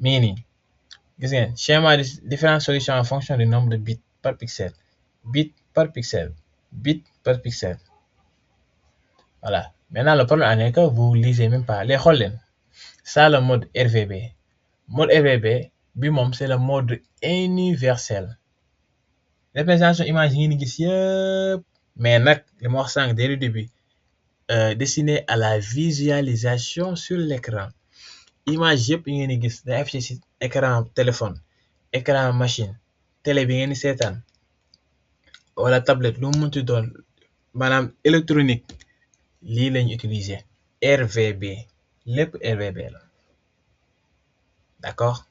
mi ngi nii gis ngeen schéma de différentes solutions en fonction du nombre de bits par pixel, bit par pixel, bit par pixel. Voilà. Maintenant le problème est que vous lisez même pas les xool leen ça le mode RVB. Mode RVB bi moom c'est le mode universel. Représentation image yi ngeen gis yëpp mais nag li ma wax sànq dès le début destiné à la visualisation sur l'écran. Image yëpp yi ngeen di gis day affiché ci écran téléphone, écran machine, télé bi ngeen di seetaan wala tablette lu mu munti doon maanaam électronique lii lañu utiliser RVB lépp RVB la. D'accord?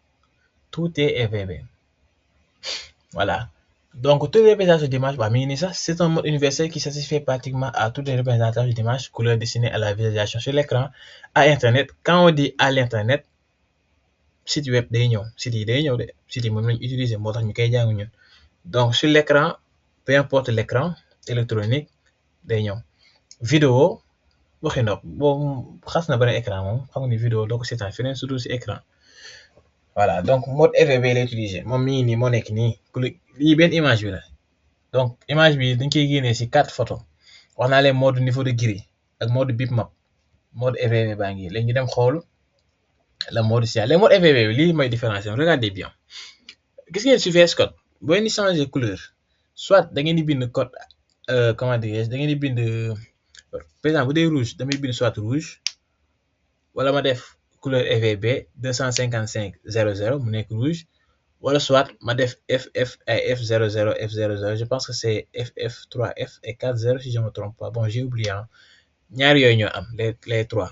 Tout est RVB. Voilà. Donc, toutes les représentations d'image, c'est un mode universel qui satisfait pratiquement à toutes les représentations d'images, couleurs destinées à la visualisation sur l'écran, à Internet. Quand on dit à l'Internet, site web day ñëw, site yi day ñëw de, site yi moom lañu utiliser moo tax ñu koy jàng ñun. Donc, sur l'écran, peu importe l'écran électronique day ñëw. Vidéo waxi nopp boo xas na bari écran moom xam nga ni vidéo doo ko seetaan feneen surtout si écran. Voilà, donc mode RVB lay utiliser moom mii nii moo nekk nii lii benn image bi la donc image bi dañ koy génnee si 4 photos wax naa leen mode niveau de gris ak mode bitmap mode RVB baa ngi léegi ñu dem xool la mode cyan les mode RVB bi lii mooy différence regardez bien gis ngeen si VS Code boo ni changer couleur soit da ngeen di bind code comment dire da ngeen di bind par exemple bu dee rouge damay bind soit rouge wala ma def couleur RVB 255.00 mu nekk rouge wala soit ma def F00 F00 je pense que c'est FF3F et 40 si je me trompe pas bon j'ai oublié ñaar yooyu ñoo am les trois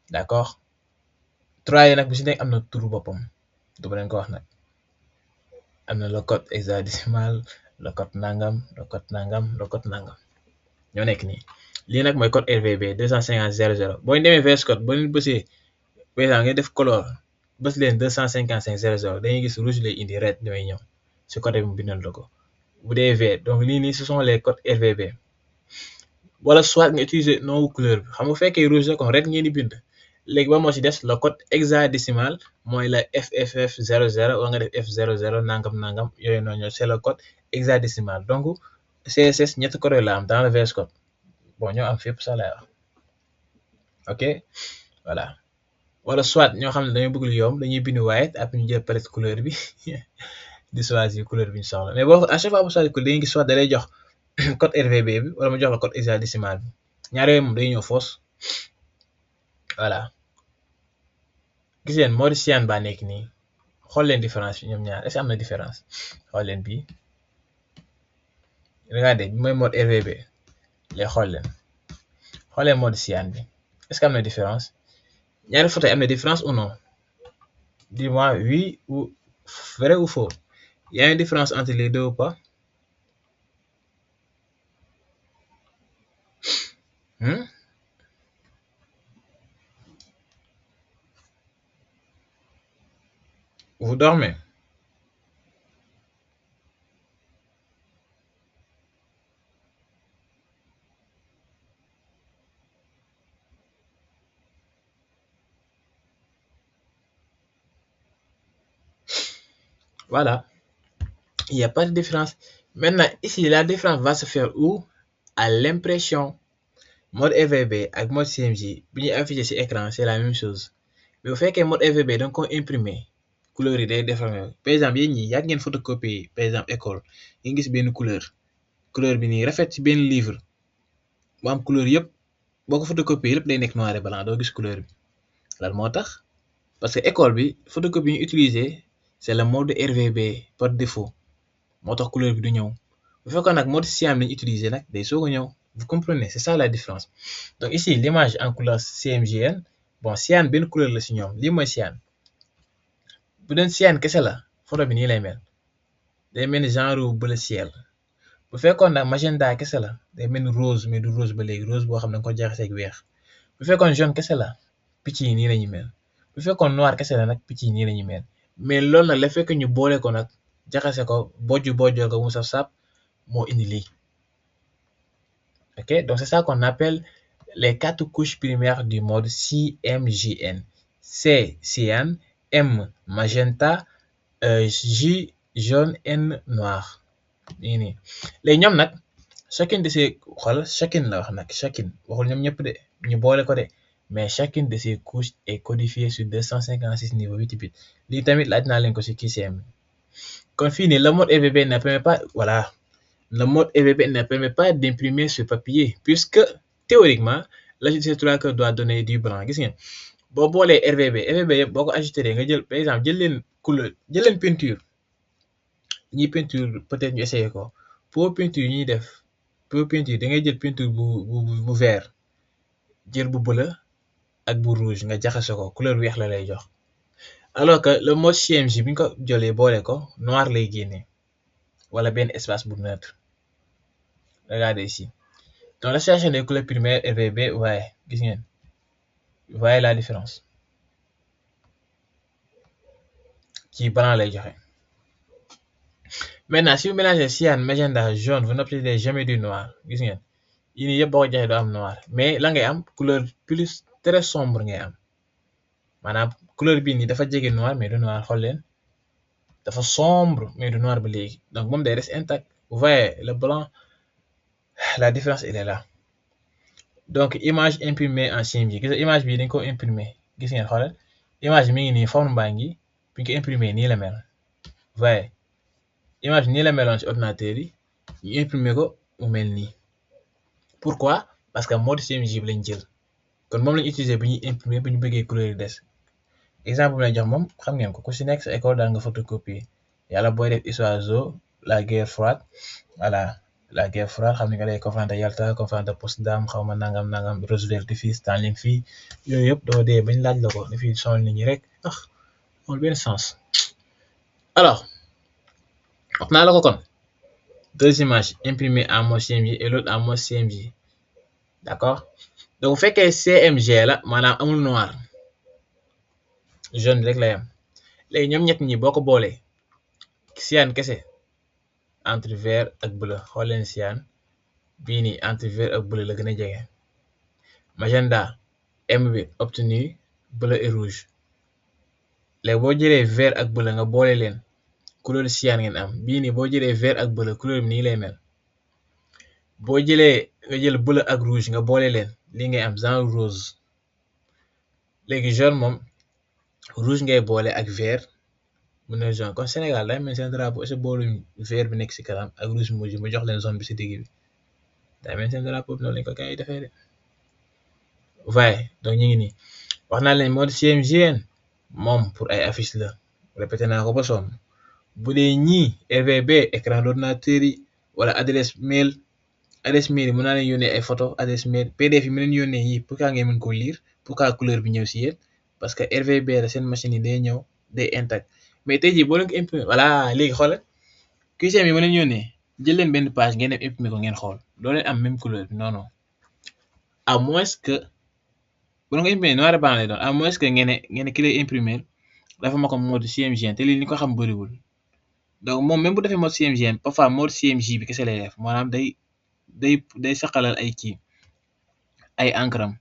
d'accord 3 yi nag bu si nekk am na turu boppam du ma leen ko wax nag am na le code hexadécimal le code nangam le code nangam le code nangam ñoo nekk nii lii nag mooy code RVB 250.00 boo ñu demee VS Code boo leen bësee par exemple ngeen def couleur bës leen 255.00 dañuy gis rouge lay indi red ñooy ñëw si côté bi mu bindal la ko bu dee vert donc lii nii ce sont les codes RVB wala soit nga utiliser nom couleur bi xam nga fekkee rouge la kon red ngeen di bind léegi ba moo ci des le code hexadécimal mooy la FFF00 wala nga def F00 nangam yooyu noonu c'est le code hexadécimal donc CSS ñetti code la am dans le VS Code bon ñoo am fépp ça lay wax ok voilà. wala soit ñoo xam ne dañoo bëgg lu yomb dañuy bind white après ñu jël palette couleur bi di choisir couleur bi ñu soxla mais boo à chaque fois bu choisir couleur dañuy gis soit da lay jox code RVB bi wala mu jox la code hexadécimal bi ñaar yooyu moom day ñëw fausse voilà gis ngeen mode cyan baa nekk nii xool leen différence bi ñoom ñaar est-ce que am na différence xool leen bii regardez bi mooy mode RVB lay xool leen mode cyan bi est-ce que am na différence ñaari photo yi am na différence ou non dis-moi oui ou vrai ou faux y a une différence entre les deux ou pas vous dormez voilà il n'y a pas de différence maintenant ici la différence va se faire où à l'impression mode RVB ak mode CMJ bi ñuy affiché ci écran c'est la même chose mais bu fekkee mode RVB da nga ko imprimer couleur yi day déformé par exemple yéen ñi yàgg ngeen photocopier par exemple école yi gis benn couleur bi nii rafet ci benn livre mu am couleur yëpp boo ko photocopier lépp day nekk noir et blanc doo gis couleur bi lan moo tax parce que école bi photocopie ñu utiliser c'est le mode RVB par défaut moo tax couleur bi du ñëw bu fekkoon nag mode cyan lañu utiliser nag day soog a ñëw vous comprenez c'est ça la différence donc ici l'image en couleur CMJN bon cyan benn couleur la ci ñoom lii mooy cyan bu doon cyan kese la photo bi nii lay mel day mel ni genre bleu ciel bu fekkoon nag magenta kese la day mel ni rose mais du rose ba léegi rose boo xam ne nga ko jaxasee ak weex bu fekkoon jaune kese la picc yi nii la ñu mel bu fekkoon noir kese la nag picc yi nii la ñu mel mais loolu nag la fekk ñu boole ko nag jaxase ko bojjoo ko mu saf sap moo indi lii ok donc c'est ça qu'on appelle les 4 couches primaires du mode CMJN C cyan, M magenta, J jaune, N noir nii nii léegi ñoom nag chacune de ces chacune la wax nag chacune waxul ñoom ñëpp de ñu boole ko de mais chacune de ces couches est codifiée sur 256 niveaux 8 bits lii tamit laaj naa leen ko ci QCM kon fii nii le mode EVB ne permet pas voilà le mode EVB ne permet pas d'imprimer sur papier puisque théoriquement l'agitateur doit donner du blanc gis ngeen boo boolee RVB yëpp boo ko agité nga jël par exemple jël leen couleur jël leen peinture ñi peinture peut-être ñu essayé ko pour peinture ñuy def pour peinture da ngay jël peinture bu vert jël bu bleu ak bu rouge nga jaxase ko couleur weex la lay jox alors que le mode CMJ bi ñu ko jëlee boole ko noir lay génne wala benn espace bu neutre regardez ici donc l'association des couleurs primaires RVB waaye gis ngeen voyez la différence ci blanc lay joxe maintenant si vous mélangez cyan magenta jaune vous n'obtenez jamais du noir gis ngeen yii nii yëpp boo ko joxee doo am noir mais la ngay am couleur plus très sombre ngay am maanaam couleur bii nii dafa jege noir mais du noir xool leen dafa sombre mais du noir ba léegi donc moom day reste intact vous voyez le blanc la différence elle est là donc image imprimée en CMJ gis nga image bii dañ ko imprimer gis ngeen xoolal image mi ngi nii forme baa ngi bi ñu ko imprimer nii la mel vous voyez image nii la meloon ci ordinateur yi ñu imprimer ko mu mel nii pourquoi parce que mode CMJ bi lañ jël kon moom lañ utiliser bu ñuy imprimer bu ñu bëggee couleur yi des exemple bi lay jox moom xam ngeen ko ku ci nekk sa école daal nga photocopier yàlla booy def histoire géo la guerre froide voilà la guerre froide xam nga lay conférence de Yalta conférence de Potsdam xaw ma nangam Roosevelt fii Stalin fii yooyu yëpp doo dee bañ laaj la ko ne fii sonal nit ñi rek amul benn sens alors wax naa la ko kon 2 images imprimées en mode CMJ et l'autre en mode CMJ d'accord donc bu fekkee CMG la maanaam amul noir jaune rek lay am léegi ñoom ñett ñi boo ko boolee cyan kese entre vert ak bleu xool leen cyan bii nii entre vert ak bleu la gën a jege magenta M bi obtenu bleu et rouge léegi boo jëlee vert ak bleu nga boole leen couleur cyan ngeen am bii nii boo jëlee vert ak bleu couleur bi nii lay mel boo jëlee nga jël bleu ak rouge nga boole leen lii ngay am genre rose léegi jaune moom rouge ngay boole ak vert mu ne jaune kon Sénégal day mel seen drapeau est-ce que booluñ vert bi nekk ci kanam ak rouge mujj mu jox leen zone bi ci digg bi day mel seen drapeau bi noonu lañ ko gars yi defee de waaye donc ñu ngi nii wax naa leen mode CMJN moom pour ay affiche la répété naa ko ba sonn bu dee ñii RVB écran d'ordinateur yi wala adresse mail yi mën naa leen yónnee ay photo adresse mail PDF yi mu leen yónnee yii pourquoi ngeen mën koo lire pourquoi couleur bi ñëw ci yéen parce que RVB la seen machine yi day ñëw day intact mais tey jii boo leen ko imprimé voilà léegi xoolal QCM yi ma leen yónnee jël leen benn page ngeen dem imprimé ko ngeen xool doo leen am même couleur bi non non à moins que bu leen ko imprimé noir et blanc lay doon à moins que ngeen ne ki lay imprimé dafa ma ko mode CMJN te lii ni ko xam bëriwul donc moom même bu defee mode CMJN parfois mode CMJ bi kese lay def maanaam day saqalal ay kii ay encre am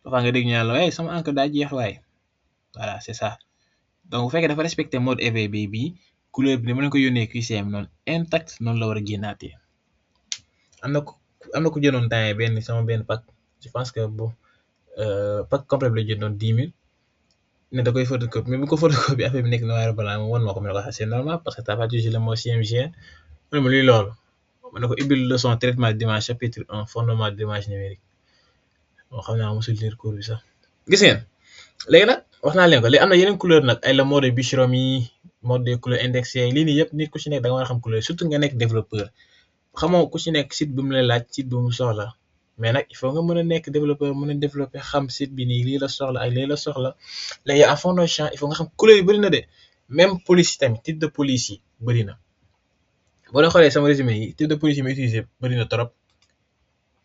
parfois nga dégg ñu naan la waaye sama encre daa jeex waaye voilà c'est ça donc bu fekkee dafa respecté mode EVB bi couleur bi dama leen ko yónnee QCM noonu intact noonu la war a génnaatee am na ku jëndoon temps benn pack je pense que bon pack complet bi la jëndoon 10 000 ne da koy photocopie mais bu ko photocopie affaire bi nekk noir et blanc mu won ma ko ma ne ko c'est normal parce que t'as pas utilisé le mot CMGN mu ne ma luy loolu ma ne ko ubbil leçon traitement d'image chapitre 1 fondement d'image numérique moo xam naa mosul lire cours bi sax gis ngeen léegi nag wax naa leen ko léegi am na yeneen couleur nag ay la mode Bichrom yi mode des couleurs indexées lii nii yëpp nit ku ci nekk da nga war a xam couleur surtout nga nekk développeur xamoo ku ci nekk site bu mu lay laaj site bu mu soxla mais nag il faut nga mën a nekk développeur mën a développer xam site bi nii lii la soxla ak lii la soxla léegi en fond de champ il faut nga xam couleur yi bëri na de même police yi tamit type de police yi bëri na boo leen xoolee sama résumé yi type de police yi ma utilisé bëri na trop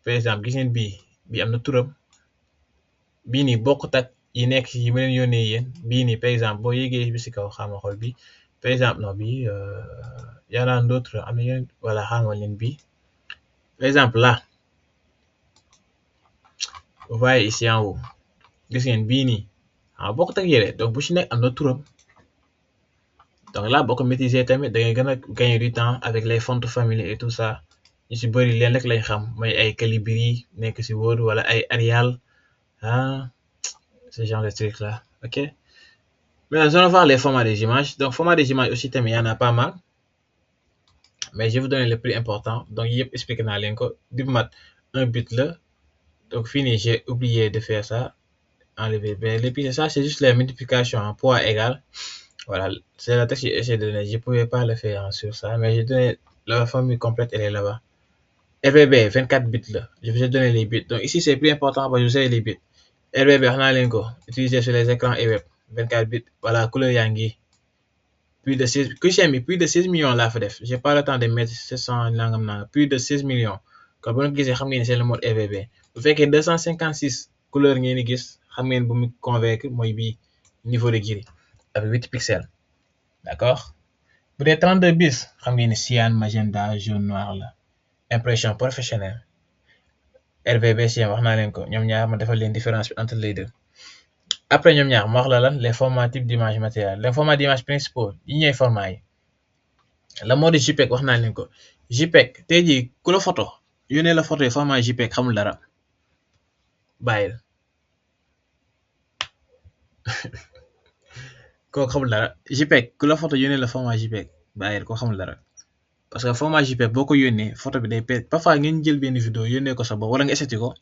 par exemple gis ngeen bii am na turam bii nii bokkut ak yi nekk ci yi ma leen yónnee yéen bii nii par exemple boo yéegee bi si kaw xaama xool bii par exemple non bii y en a d'autres am na yeneen voilà xaama leen bii par exemple là vous voyez ici en haut gis ngeen bii nii bokkut ak yére donc bu ci nekk am na turam donc là boo ko maîtriser tamit da ngay gën a gagner du temps avec les fontes familles et tout ça ñu ci bëri leen rek lañ xam mooy ay Calibri nekk ci Word wala ay Arial ce genre de trucs là ok maintenant nous allons voir les formats des images donc format des images aussi tamit y en a pas mal mais je vais vous donner le plus important donc yëpp expliqué naa leen ko Bitmat 1 bit la donc fini j'ai oublié de faire ça enlever mais les puis ça c'est juste la multiplication en poids égal voilà c'est la tâche que j'ai donné je pouvais pas le faire sur ça mais j'ai donné la formule complète elle est là-bas RVB 24 bits là je vous ai donné les bits donc ici c'est plus important parce que vous savez les bits RVB wax naa leen ko utiliser sur les écrans et web 24 bits voilà couleur yaa ngi plus de 16 QCM bi plus de 16 millions laa fa def j'ai pas le temps de mettre 700 nangam naa plus de 16 millions kon bu ngeen gisee xam ngeen c'est le mode RVB bu fekkee 256 couleurs ngeen di gis xam ngeen bu mu convaincre mooy bii niveau de gris avec 8 pixels d'accord bu dee 32 bits xam ngeen ni cyan magenta jaune noir la impression professionnelle RVB cyan wax naa leen ko ñoom ñaar ma defal leen différence bi entre les deux après ñoom ñaar ma wax la lan les formats types d'image matérielle les formats d'image principaux yi ñooy formats yi la mode JPEG wax naa leen ko JPEG tey jii ku la photo yónnee la photo yi format JPEG xamul dara bàyyil kooku xamul dara JPEG ku la photo yónnee la format JPEG bàyyil koo xamul dara parce que format JPEG boo ko yónnee photo bi day pet parfois ngeen jël benn vidéo yónnee ko sa bopp wala nga essayé ko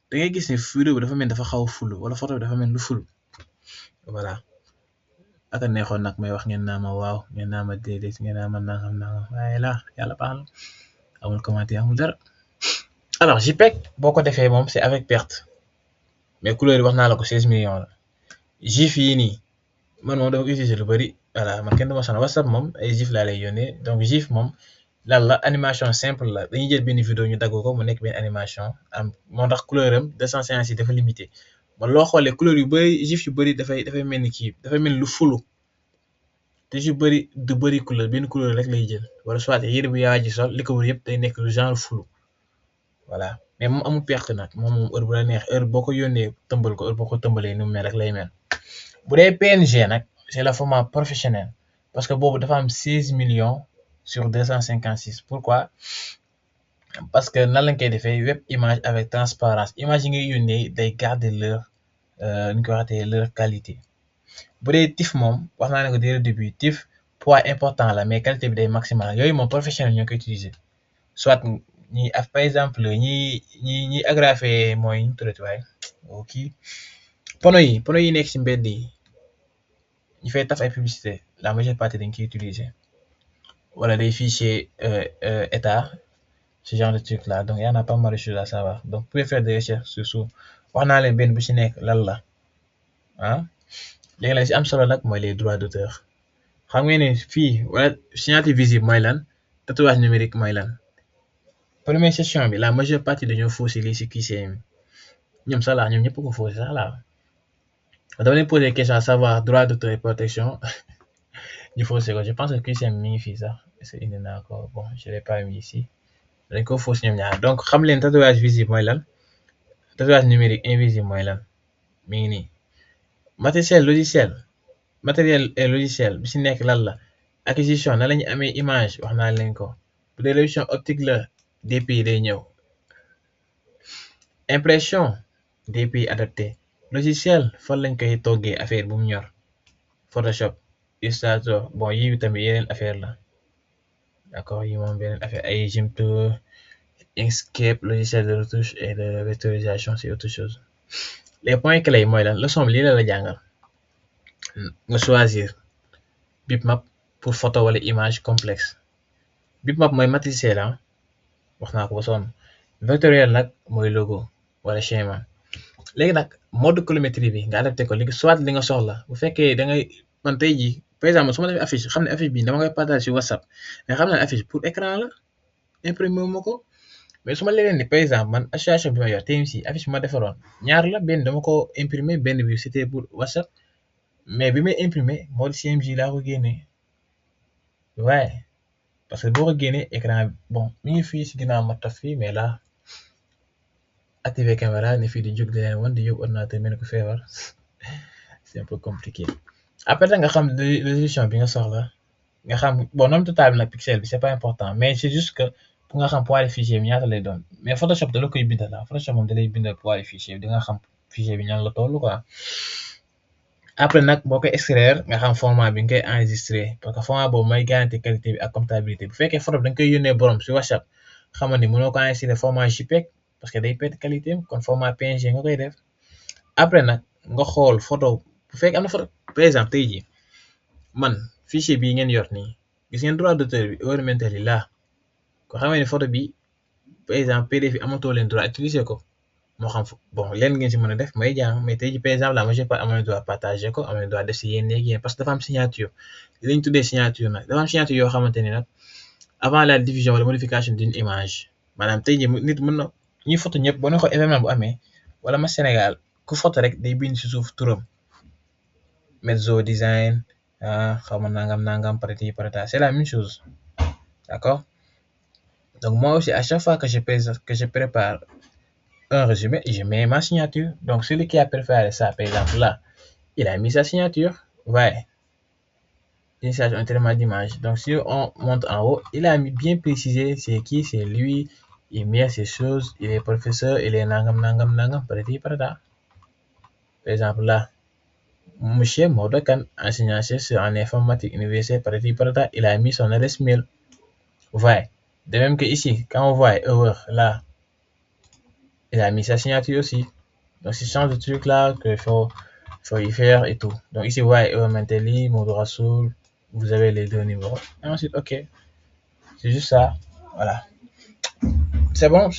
da ngay gis ne vidéo bi dafa mel dafa xaw a fulu wala photo bi dafa mel lu fulu voilà aka neexoon nag may wax ngeen naa ma waaw ngeen naa ma déedéet ngeen naa ma nangam waaye là yàlla baax na amul commentaire amul dara alors JPEG boo ko defee moom c'est avec perte mais couleur yi wax naa la ko 16 millions la GIF yi nii man moom dama ko utiliser lu bari voilà man kenn dama sonal WhatsApp moom ay GIF laa lay yónnee donc GIF moom lan la animation simple la dañuy jël benn vidéo ñu dagg ko mu nekk benn animation am moo tax couleur am 256 dafa limité man loo xoolee couleur yu bari GIF yu bari dafay mel ni kii dafay mel ni lu fulu te yu bari du bari couleur benn couleur rek lay jël wala soit yére bu yaa ji sol li ko wër yëpp day nekk lu genre fulu voilà mais moom amul perte nag moom heure bu la neex heure boo ko yónnee tëmbal ko heure boo ko tëmbalee nu mu mel rek lay mel bu dee PNG nag c'est le format professionnel parce que boobu dafa am 16 millions sur 256 pourquoi parce que nan lañ koy defee web image avec transparence image yi ngay yónnee day garder leur nu ñu ko waxatee leur qualité bu dee TIFF moom wax naa ne ko dès le début TIFF poids important la mais qualité bi day maximal yooyu moom professionnel ñoo koy utiliser soit ñi par exemple ñi agrafé mooy ñu tuddati waaye kii panneau yi nekk ci mbedd yi ñu fay taf ay publicité la majeure partie dañ koy utiliser wala des fichiers état ce genre de truc là donc y en a pas mal de choses à savoir donc vous pouvez faire des recherches sur ça wax naa leen benn bu ci nekk lan la léegi nag ci am solo nag mooy les droits d'auteur xam ngeen ne fii wala signature visible mooy lan tatouage numérique mooy lan première session bi la majeure partie dañoo faussé lii ci QCM ñoom sax la ñoom ñëpp ko faussé sax la dama leen poser question à savoir droit d'auteur et protection ñu faussé ko je pense que QCM mi ngi fii sax est-ce que indi naa ko bon je l'ai pas mis ici dañ ko faussé ñoom ñaar donc xam leen tatouage visible mooy lan tatouage numérique invisible mooy lan mi ngi nii matériel et logiciel bi ci nekk lan la acquisition na la ñu amee image wax naa leen ko bu dee résolution optique la DPI day ñëw impression DPI adapté logiciel fan lañ koy toggee affaire bu mu ñor. Photoshop, Illustrator, bon yi tamit yeneen affaire la, d'accord, yi moom beneen affaire, ay Gimp, Inkscape, logiciel de retouche et de vectorisation, c'est autre chose. Les points clés yi mooy lan, leçon bi lii la jàngal, nga choisir bitmap pour photo wala image complexe. Bitmap mooy matriciel la, wax naa ko ba sonn. Vectoriel nag mooy logo wala schéma. Léegi nag mode colorimétrie bi nga adapté ko léegi soit li nga soxla, bu fekkee da ngay man tey jii par exemple su ma defee affiche xam ne affiche bi dama koy partage ci WhatsApp, mais xam naa affiche pour écran la, imprimé wu ma ko. Mais su ma leen ni par exemple man association bi ma yor TMC affiche bi ma defaroon ñaar la, benn dama ko imprimé, benn bi c'était pour WhatsApp, mais bi may imprimé mode CMJ laa ko génnee. waaye parce que boo ko génnee écran bi bon mi ngi fii si ginnaaw ma taf fii, mais là activer caméra ne fii di jóg di leen wan di yóbbu ordinateur mel ni ko feebar c'est un peu compliqué. Après nga xam résolution bi nga soxla, nga xam bon nombre total bi nag pixel bi c'est pas important, mais c'est juste que pour nga xam poids de fichier bi ñaata lay doon. Mais Photoshop da la koy bindal la, Photoshop moom da lay bindal poids de fichier bi, di nga xam fichier bi ñan la toll quoi. Après nag boo koy extraire nga xam format bi nga koy enregistrer, parce que format boobu mooy garantie qualité bi ak comptabilité. Bu fekkee photo bi da nga koy yónnee borom si WhatsApp, xamal ni mënoo ko enregistrer format JPEG parce que day perdre qualité am, kon format PNG nga koy def. Après nag nga xool photo, bu fekkee am na photo par exemple tey jii man fichier bii ngeen yor nii, gis ngeen droit d'auteur bi environnemental yi laa ko xamee ni photo bi par exemple PDF yi amatoo leen droit utiliser ko, moo xam bon leen ngeen si mën a def may jàng, mais tey jii par exemple la j'ai pas amoon droit partager ko, amoon droit def si yéen léegi yéen, parce que dafa am signature, li lañ tuddee signature nag, dafa am signature yoo xamante ni nag avant la diffusion wala modification d'une image, maanaam tey jii nit mën na ñuy photo ñëpp boo ne ko événement bu amee wala ma Sénégal ku photo rek day bind si suuf turam, Mezzo design xaw ma nangam parata, c'est la même chose, d'accord. Donc moi aussi à chaque fois que je prépare un résumé, je mets ma signature. Donc celui qui a préparé ça, par exemple là, il a mis sa signature, ouais, initialisation un traitement d'image. Donc si on monte en haut, il a bien précisé c'est qui, c'est lui, il met ces choses, il est professeur, il est nangam, parata. Par exemple là, Monsieur Mordokan, enseignant-chercheur en informatique universitaire, parata, il a mis son adresse mail. Ouais. De même que ici, quand on voit erreur là, il a mis sa signature aussi. Donc c'est ce genre de truc là qu'il faut y faire et tout. Donc ici, ouais, erreur Menteli, Modo Rasoul, vous avez les deux numéros. Et ensuite, ok. C'est juste ça. Voilà. C'est bon?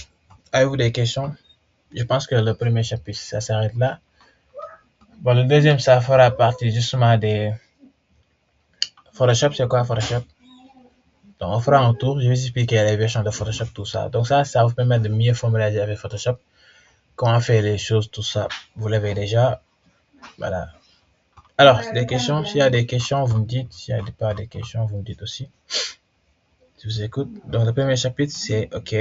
Avez-vous des questions? Je pense que le premier chapitre, ça s'arrête là. Bon, le deuxième, ça fera partie justement des Photoshop. C'est quoi Photoshop? Donc, on fera un tour, je vais expliquer les versions de Photoshop, tout ça. Donc ça va vous permettre de mieux formaliser avec Photoshop. Comment faire les choses, tout ça, vous l'avez déjà. Voilà. Alors, des questions, s'il y a des questions, vous me dites. S'il n'y a pas de questions, vous me dites aussi. Je vous écoute. Donc, le premier chapitre, c'est OK,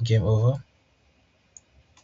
game over.